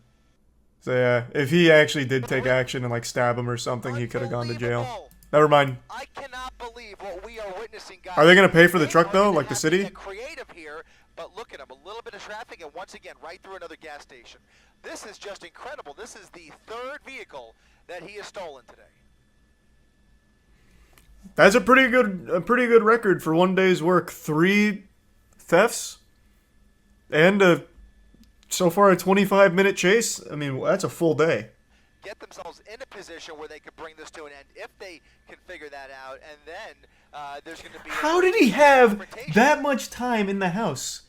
So yeah, if he actually did take action and like stab him or something, he could have gone to jail. Never mind. I cannot believe what we are witnessing, guys. Are they gonna pay for the truck though, like the city? Creative here, but look at him. A little bit of traffic, and once again, right through another gas station. This is just incredible. This is the third vehicle that he has stolen today. That's a pretty good record for one day's work. 3 thefts and so far a 25-minute chase. I mean, that's a full day. Get themselves in a position where they could bring this to an end if they can figure that out, and then there's going to be. How did he have that much time in the house?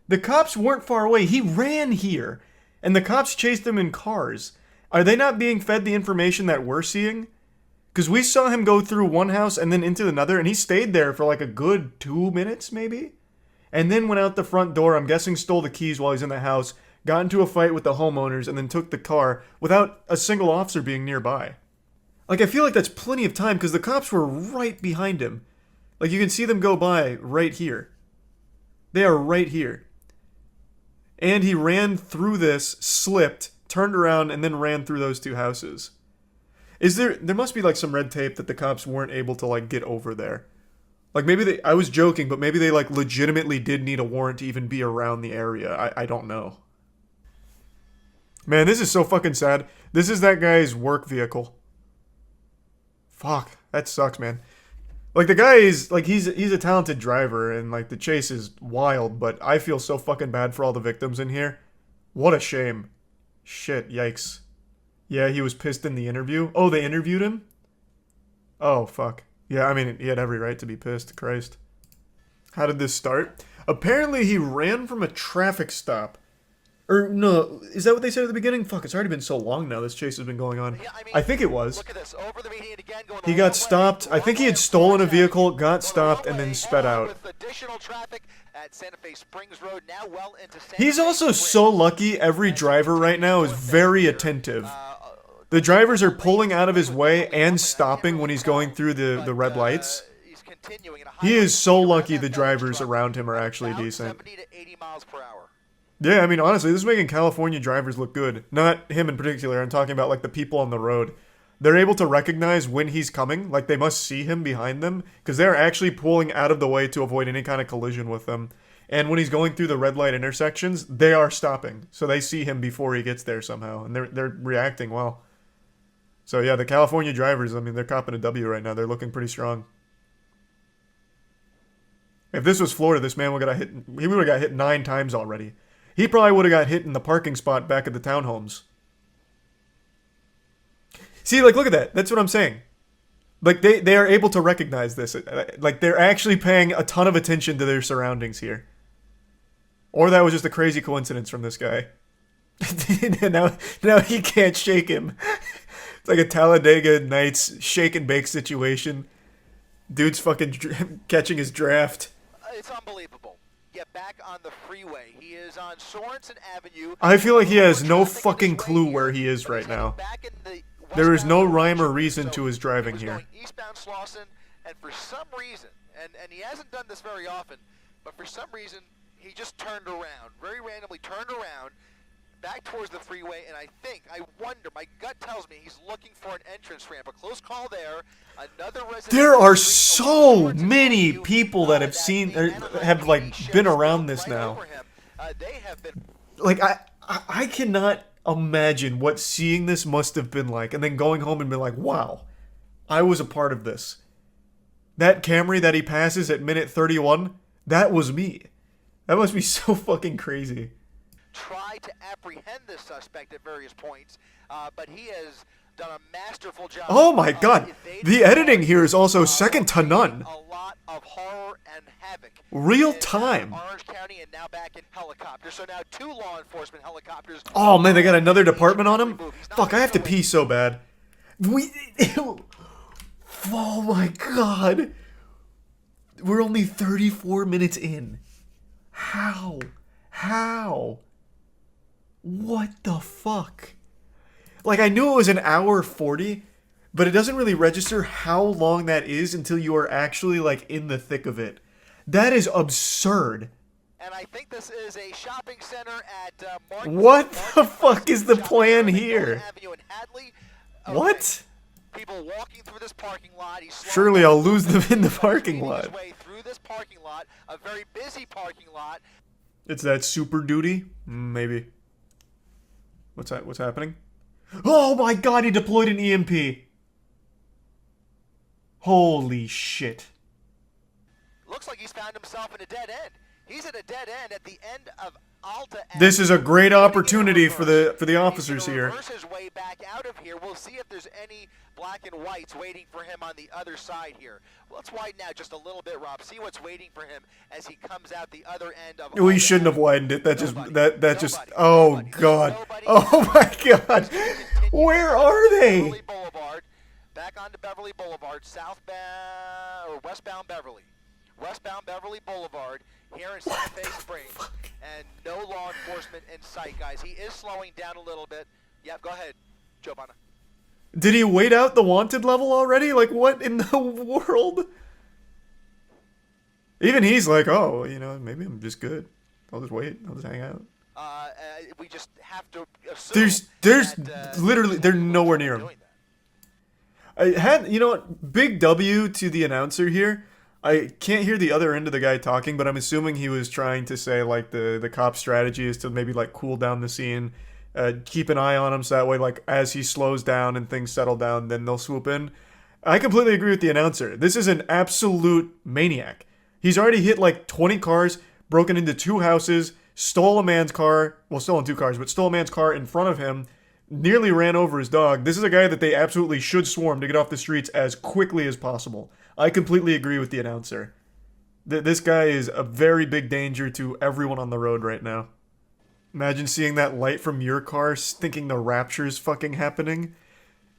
The cops weren't far away. He ran here, and the cops chased him in cars. Are they not being fed the information that we're seeing? Because we saw him go through one house and then into another, and he stayed there for like a good 2 minutes, maybe? And then went out the front door, I'm guessing stole the keys while he's in the house, got into a fight with the homeowners, and then took the car without a single officer being nearby. Like, I feel like that's plenty of time, because the cops were right behind him. Like, you can see them go by right here. They are right here. And he ran through this, slipped, turned around, and then ran through those 2 houses. There must be like some red tape that the cops weren't able to like get over there. Like maybe I was joking, but maybe they like legitimately did need a warrant to even be around the area. I don't know. Man, this is so fucking sad. This is that guy's work vehicle. Fuck, that sucks, man. Like the guy is like he's a talented driver and like the chase is wild, but I feel so fucking bad for all the victims in here. What a shame. Shit, yikes. Yeah, he was pissed in the interview. Oh, they interviewed him? Oh, fuck. Yeah, I mean, he had every right to be pissed. Christ. How did this start? Apparently, he ran from a traffic stop. Or no, is that what they said at the beginning? Fuck, it's already been so long now. This chase has been going on. I think it was. Look at this. Over the median again, going He got stopped. I think he had stolen a vehicle, got stopped, and then sped out. with additional traffic at Santa Fe Springs Road, now well into Santa He's also so lucky. Every driver right now is very attentive. The drivers are pulling out of his way and stopping when he's going through the red lights. He is so lucky the drivers around him are actually decent. 70 to 80 miles per hour. Yeah, I mean, honestly, this is making California drivers look good. Not him in particular. I'm talking about, like, the people on the road. They're able to recognize when he's coming. Like, they must see him behind them. Because they're actually pulling out of the way to avoid any kind of collision with them. And when he's going through the red light intersections, they are stopping. So they see him before he gets there somehow. And they're reacting well. So, yeah, the California drivers, I mean, they're copping a W right now. They're looking pretty strong. If this was Florida, this man would have got hit. He would have got hit 9 times already. He probably would have got hit in the parking spot back at the townhomes. See, like, look at that. That's what I'm saying. Like, they are able to recognize this. Like, they're actually paying a ton of attention to their surroundings here. Or that was just a crazy coincidence from this guy. now he can't shake him. It's like a Talladega Nights shake and bake situation. Dude's fucking catching his draft. It's unbelievable. Get back on the freeway. He is on Sorensen Avenue. I feel like he has no fucking clue where he is right now. There is no rhyme or reason to his driving here. Eastbound Slauson, and for some reason, and he hasn't done this very often, but for some reason, he just turned around, very randomly turned around, back towards the freeway, and I wonder, my gut tells me he's looking for an entrance ramp. A close call there. Another resident. There are so many people that have seen, or have, like, been around this now. Like, I cannot imagine what seeing this must have been like, and then going home and be like, wow, I was a part of this. That Camry that he passes at minute 31, that was me. That must be so fucking crazy. Try to apprehend this suspect at various points, but he has done a masterful job. Oh my god, the editing here is also second to none. A lot of horror and havoc. Real time. Orange County and now back in helicopters. So now 2 law enforcement helicopters. Oh man, they got another department on him? Fuck, I have to pee so bad. Oh my god. We're only 34 minutes in. How? What the fuck? Like, I knew it was an hour 40, but it doesn't really register how long that is until you are actually, like, in the thick of it. That is absurd. And I think this is a shopping center at what the fuck is the plan here? What? People walking through this parking lot. Surely I'll lose them in the parking lot. Through this parking lot, a very busy parking lot. It's that Super Duty? Maybe. What's that? What's happening? Oh my god, he deployed an EMP. Holy shit. Looks like he's found himself in a dead end. He's at a dead end at the end of Alta. This is a great opportunity for the officers here. Reverse his way back out of here. We'll see if there's any black and whites waiting for him on the other side here. Let's widen out just a little bit, Rob. See what's waiting for him as he comes out the other end of. We shouldn't have widened it. That just. Oh god. Oh my god. Where are they? Beverly Boulevard, back onto Beverly Boulevard, southbound or westbound Beverly. Westbound Beverly Boulevard here in Santa Fe Springs, and no law enforcement in sight, guys. He is slowing down a little bit. Yep, go ahead, Giovanna. Did he wait out the wanted level already? Like, what in the world? Even he's like, oh, you know, maybe I'm just good. I'll just wait. I'll just hang out. We just have to assume there's literally, they're nowhere near him. I had, you know what, big W to the announcer here. I can't hear the other end of the guy talking, but I'm assuming he was trying to say, like, the cop strategy is to maybe, like, cool down the scene, keep an eye on him so that way, like, as he slows down and things settle down, then they'll swoop in. I completely agree with the announcer. This is an absolute maniac. He's already hit, like, 20 cars, broken into 2 houses, stole a man's car, well, stolen 2 cars, but stole a man's car in front of him, nearly ran over his dog. This is a guy that they absolutely should swarm to get off the streets as quickly as possible. I completely agree with the announcer. This guy is a very big danger to everyone on the road right now. Imagine seeing that light from your car, thinking the rapture's fucking happening.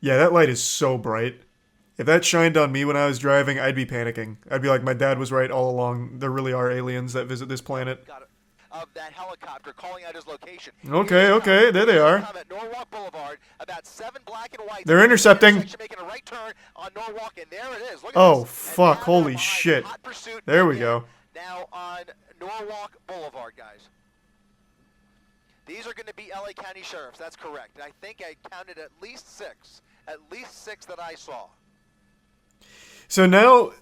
Yeah, that light is so bright. If that shined on me when I was driving, I'd be panicking. I'd be like, my dad was right all along. There really are aliens that visit this planet. Of that helicopter calling out his location. Okay, okay, there they are. At Norwalk Boulevard, about 7 black and whites. They're intercepting. Making a right turn on Norwalk, and there it is. Look at Oh, this. fuck, holy shit. There we go. Now on Norwalk Boulevard, guys. These are going to be LA County Sheriffs, that's correct. I think I counted at least 6. At least 6 that I saw. So now,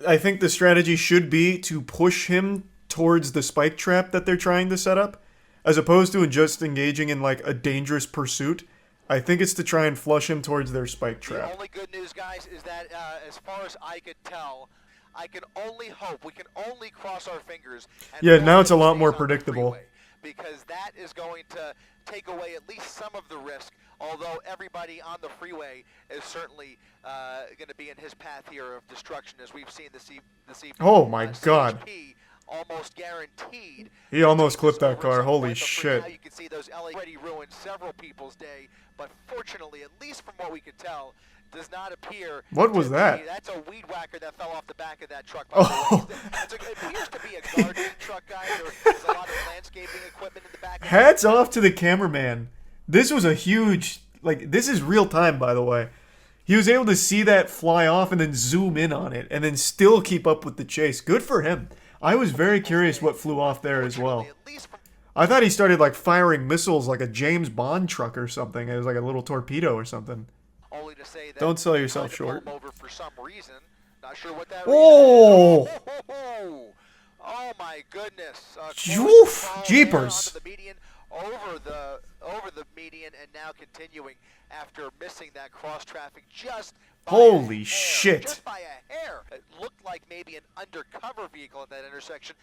I think the strategy should be to push him towards the spike trap that they're trying to set up, as opposed to just engaging in like a dangerous pursuit. I think it's to try and flush him towards their spike trap. The only good news, guys, is that as far as I could tell, I can only hope, we can only cross our fingers. And Yeah, now it's a lot more predictable. Because that is going to take away at least some of the risk, although everybody on the freeway is certainly going to be in his path here of destruction, as we've seen this evening. Oh my god. CHP almost guaranteed. He almost clipped that car, holy shit. Now you can see those LA already ruined several people's day, but fortunately, at least from what we could tell, does not appear. What was that? That's a weed whacker that fell off the back of that truck. Oh. It appears to be a gardening truck, guys. There's a lot of landscaping equipment in the back. Hats off to the cameraman. This was a huge, like, this is real time, by the way. He was able to see that fly off and then zoom in on it and then still keep up with the chase. Good for him. I was very curious what flew off there as well. I thought he started like firing missiles like a James Bond truck or something. It was like a little torpedo or something. Only to say that don't sell yourself short. Over for some reason. Not sure what that oh! Oh my goodness. Oof! Jeepers. The median, over the median, and now continuing after missing that cross traffic just holy shit. Just by a hair. It looked like maybe an undercover vehicle at that intersection.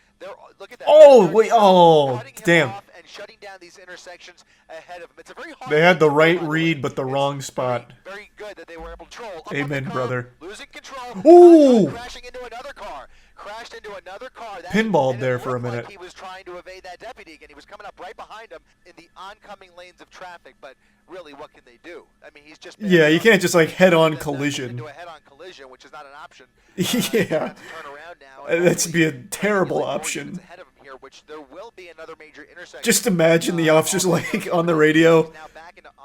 Look at that. Oh, wait, oh, damn. And shutting down these intersections ahead of him. It's a very hard they had the right read, but the wrong spot. Very good that they were able to control. Amen, brother. Losing control. Ooh! Crashing into another car. Crashed into another car. Pinballed there for a minute. Like he was trying to evade that deputy again. He was coming up right behind him in the oncoming lanes of traffic, but really, what can they do? I mean, he's just... Yeah, you can't just, like, head-on collision. Do a head-on collision, which is not an option. Yeah. That'd be a terrible option. Ahead of him here, which there will be another major intersection. Just imagine the officer's, like, on the radio.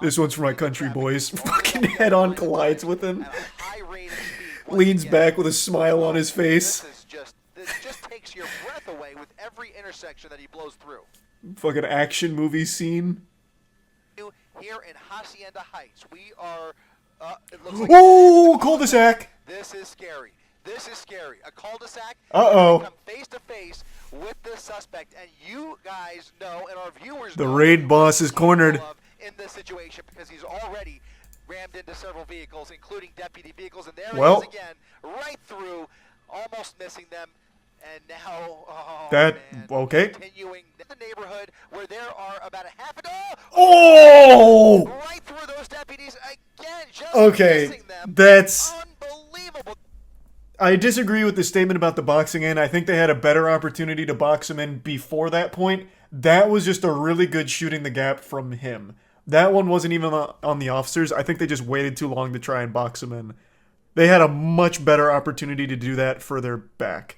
This one's for my country boys. Fucking head-on collides with him. Leans back with a smile on his face. This just takes your breath away with every intersection that he blows through. Fucking action movie scene. Here in Hacienda Heights, we are. It looks like oh, cul-de-sac! This is scary. This is scary. A cul-de-sac. Uh-oh. Come face to face with the suspect, and you guys know, and our viewers the know, raid boss is cornered in this situation because he's already rammed into several vehicles, including deputy vehicles, and there he is again, right through, almost missing them. And now, okay. Continuing in the neighborhood where there are about a half a right through those deputies again. Just missing them. That's unbelievable. I disagree with the statement about the boxing in. I think they had a better opportunity to box him in before that point. That was just a really good shooting the gap from him. That one wasn't even on the officers. I think they just waited too long to try and box him in. They had a much better opportunity to do that further back.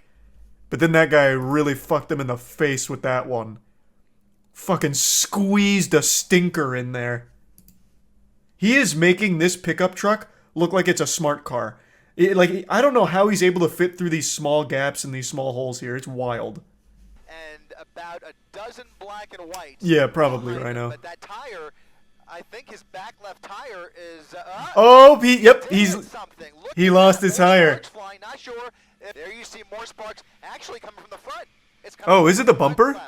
But then that guy really fucked them in the face with that one. Fucking squeezed a stinker in there. He is making this pickup truck look like it's a smart car. I don't know how he's able to fit through these small gaps and these small holes here. It's wild. And about a dozen black and whites. Yeah, probably, Rhino. But that tire, I think his back left tire is... he lost his tire. Flying, not sure. There you see more sparks actually coming from the front. It's coming is it the bumper?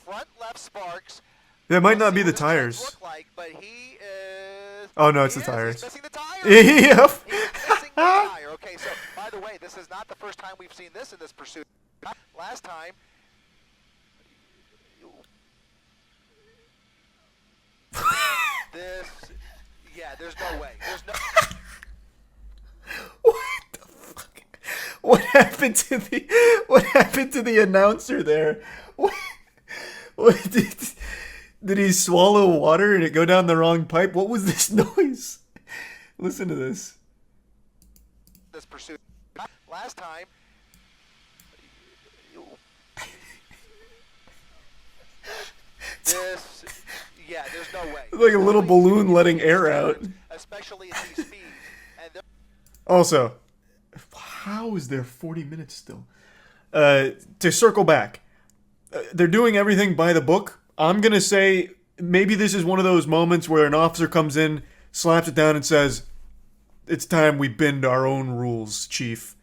Front left sparks. That might not be the tires. Look like, but he is... Oh, no, it's the tires. He's missing the tire. Yep. He's missing the tire. Okay, so, by the way, this is not the first time we've seen this in this pursuit. Last time... there's no way. There's no... What the fuck? What happened to the announcer there? What Did he swallow water and it go down the wrong pipe? What was this noise? Listen to this. This pursuit. Last time. Yeah, there's no way. It's like a little balloon letting air out. Especially at these speeds. Also, how is there 40 minutes still? To circle back, they're doing everything by the book. I'm gonna say maybe this is one of those moments where an officer comes in, slaps it down, and says, "It's time we bend our own rules, Chief."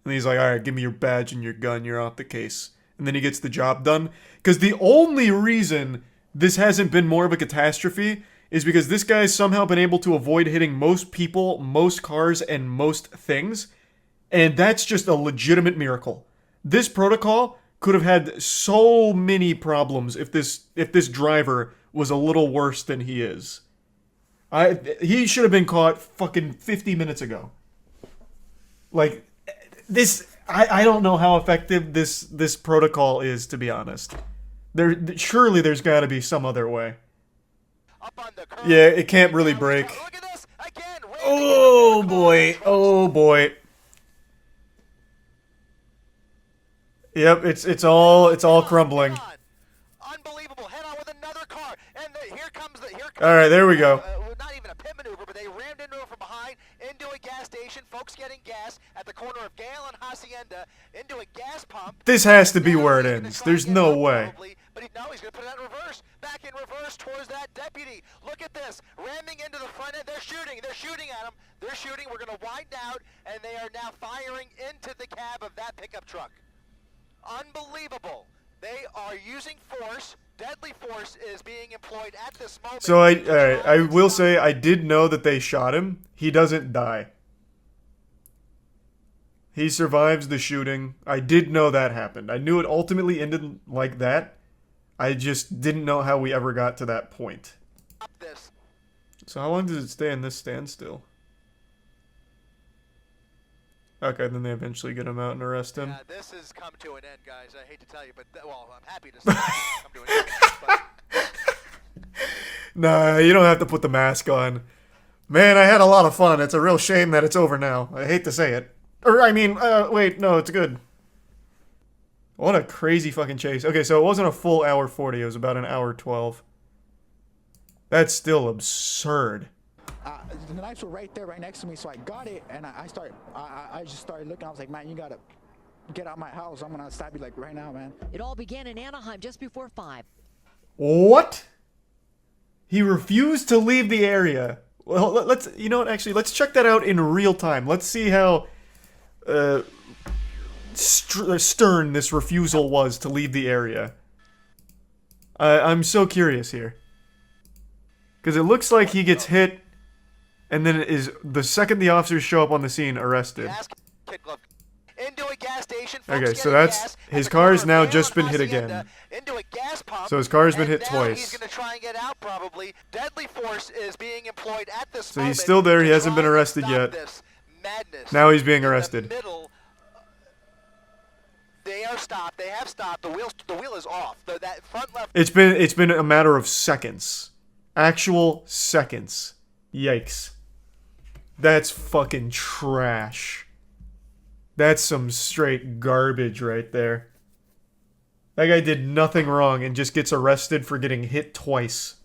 And he's like, "All right, give me your badge and your gun. You're off the case." And then he gets the job done. Because the only reason this hasn't been more of a catastrophe is because this guy's somehow been able to avoid hitting most people, most cars, and most things. And that's just a legitimate miracle. This protocol could have had so many problems if this driver was a little worse than he is. He should have been caught fucking 50 minutes ago. Like, this... I don't know how effective this protocol is, to be honest. Surely there's got to be some other way. Yeah, it can't really break. Oh boy, oh boy. Yep, it's all crumbling. Unbelievable. Head on with another car, and here comes. All right, there we go. Not even a pit maneuver, but they rammed into him from behind, into a gas station. Folks getting gas at the corner of Gale and Hacienda, into a gas pump. This has to be where it ends. There's no way. But he's going to put it in reverse. Back in reverse towards that deputy. Look at this. Ramming into the front end. They're shooting. They're shooting at him. They're shooting. We're going to widen out, and they are now firing into the cab of that pickup truck. Unbelievable. They are using force. Deadly force is being employed at this moment. So I will say I did know that they shot him. He doesn't die. He survives the shooting. I did know that happened. I knew it ultimately ended like that. I just didn't know how we ever got to that point. So how long does it stay in this standstill? Okay, then they eventually get him out and arrest him. Yeah, this has come to an end, guys. I hate to tell you, but well, I'm happy to say it's come to an end. But... Nah, you don't have to put the mask on. Man, I had a lot of fun. It's a real shame that it's over now. I hate to say it. Or, I mean, wait, no, it's good. What a crazy fucking chase. Okay, so it wasn't a full hour 40. It was about an hour 12. That's still absurd. The knives were right there, right next to me, so I got it, and I just started looking. I was like, man, you gotta get out of my house. I'm gonna stab you like right now, man. It all began in Anaheim just before 5. What? He refused to leave the area. Well, let's, you know what, actually, let's check that out in real time. Let's see how stern this refusal was to leave the area. I'm so curious here. Because it looks like he gets hit, and then it is the second the officers show up on the scene, arrested. Into a gas station, okay, so that's his car has now just been hit again. Into a gas pump, so his car has been hit now twice. He's going to try and get out probably. Deadly force is being employed at this so moment. he's still there. He hasn't been arrested yet. Now he's being arrested. They are stopped. They have stopped. The wheel is off. That front left. It's been a matter of seconds. Actual seconds. Yikes. That's fucking trash. That's some straight garbage right there. That guy did nothing wrong and just gets arrested for getting hit twice.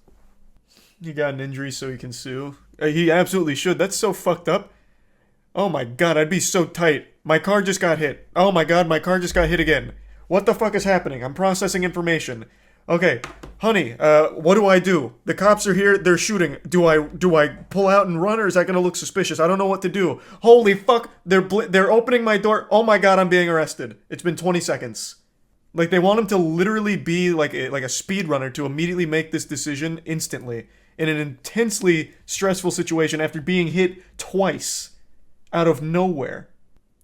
He got an injury so he can sue. He absolutely should. That's so fucked up. Oh my god, I'd be so tight. My car just got hit. Oh my god, my car just got hit again. What the fuck is happening? I'm processing information. Okay, honey, what do I do? The cops are here, they're shooting. Do I pull out and run, or is that gonna look suspicious? I don't know what to do. Holy fuck, they're opening my door. Oh my god, I'm being arrested. It's been 20 seconds. Like, they want him to literally be like a speedrunner to immediately make this decision instantly in an intensely stressful situation after being hit twice out of nowhere.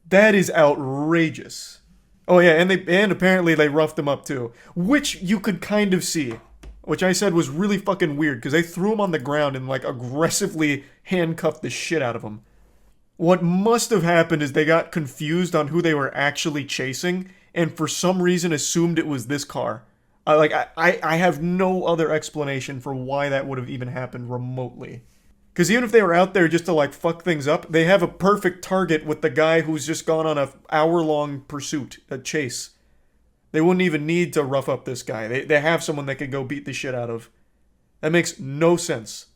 That is outrageous. Oh yeah, and apparently they roughed him up too, which you could kind of see, which I said was really fucking weird because they threw him on the ground and like aggressively handcuffed the shit out of him. What must have happened is they got confused on who they were actually chasing and for some reason assumed it was this car. I have no other explanation for why that would have even happened remotely. Because even if they were out there just to like fuck things up, they have a perfect target with the guy who's just gone on a hour-long pursuit, a chase. They wouldn't even need to rough up this guy. They have someone they could go beat the shit out of. That makes no sense.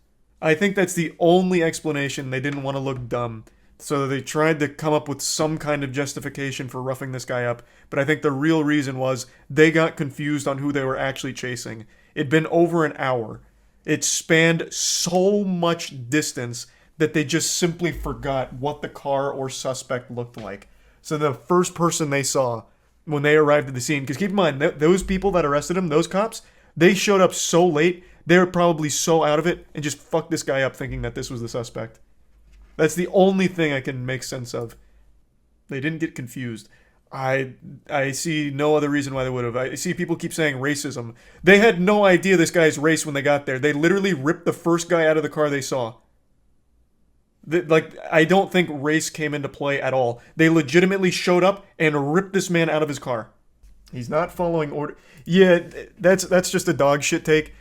I think that's the only explanation. They didn't want to look dumb. So they tried to come up with some kind of justification for roughing this guy up. But I think the real reason was they got confused on who they were actually chasing. It'd been over an hour. It spanned so much distance that they just simply forgot what the car or suspect looked like. So the first person they saw when they arrived at the scene, because keep in mind, those people that arrested him, those cops, they showed up so late, they were probably so out of it and just fucked this guy up thinking that this was the suspect. That's the only thing I can make sense of. They didn't get confused. I see no other reason why they would have. I see people keep saying racism. They had no idea this guy's race when they got there. They literally ripped the first guy out of the car they saw. I don't think race came into play at all. They legitimately showed up and ripped this man out of his car. He's not following order. Yeah, that's just a dog shit take.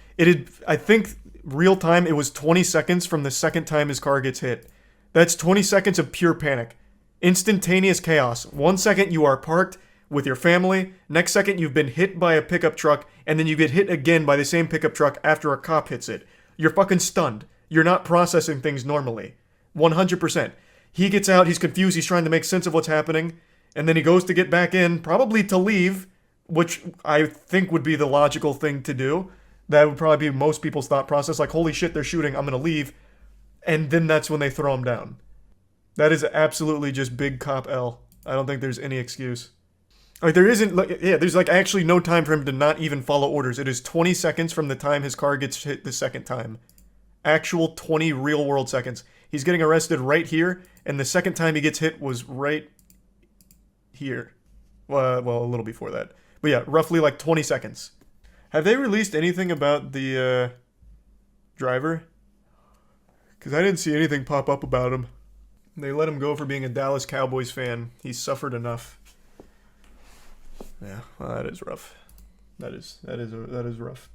I think real time, it was 20 seconds from the second time his car gets hit. That's 20 seconds of pure panic. Instantaneous chaos. 1 second you are parked with your family. Next second you've been hit by a pickup truck. And then you get hit again by the same pickup truck after a cop hits it. You're fucking stunned. You're not processing things normally. 100%. He gets out. He's confused. He's trying to make sense of what's happening. And then he goes to get back in. Probably to leave. Which I think would be the logical thing to do. That would probably be most people's thought process. Like, holy shit, they're shooting. I'm going to leave. And then that's when they throw him down. That is absolutely just big cop L. I don't think there's any excuse. Like, there isn't, there's like actually no time for him to not even follow orders. It is 20 seconds from the time his car gets hit the second time. Actual 20 real world seconds. He's getting arrested right here, and the second time he gets hit was right here. Well, a little before that. But yeah, roughly like 20 seconds. Have they released anything about the driver? Because I didn't see anything pop up about him. They let him go for being a Dallas Cowboys fan. He's suffered enough. Yeah, well, that is rough. That is rough.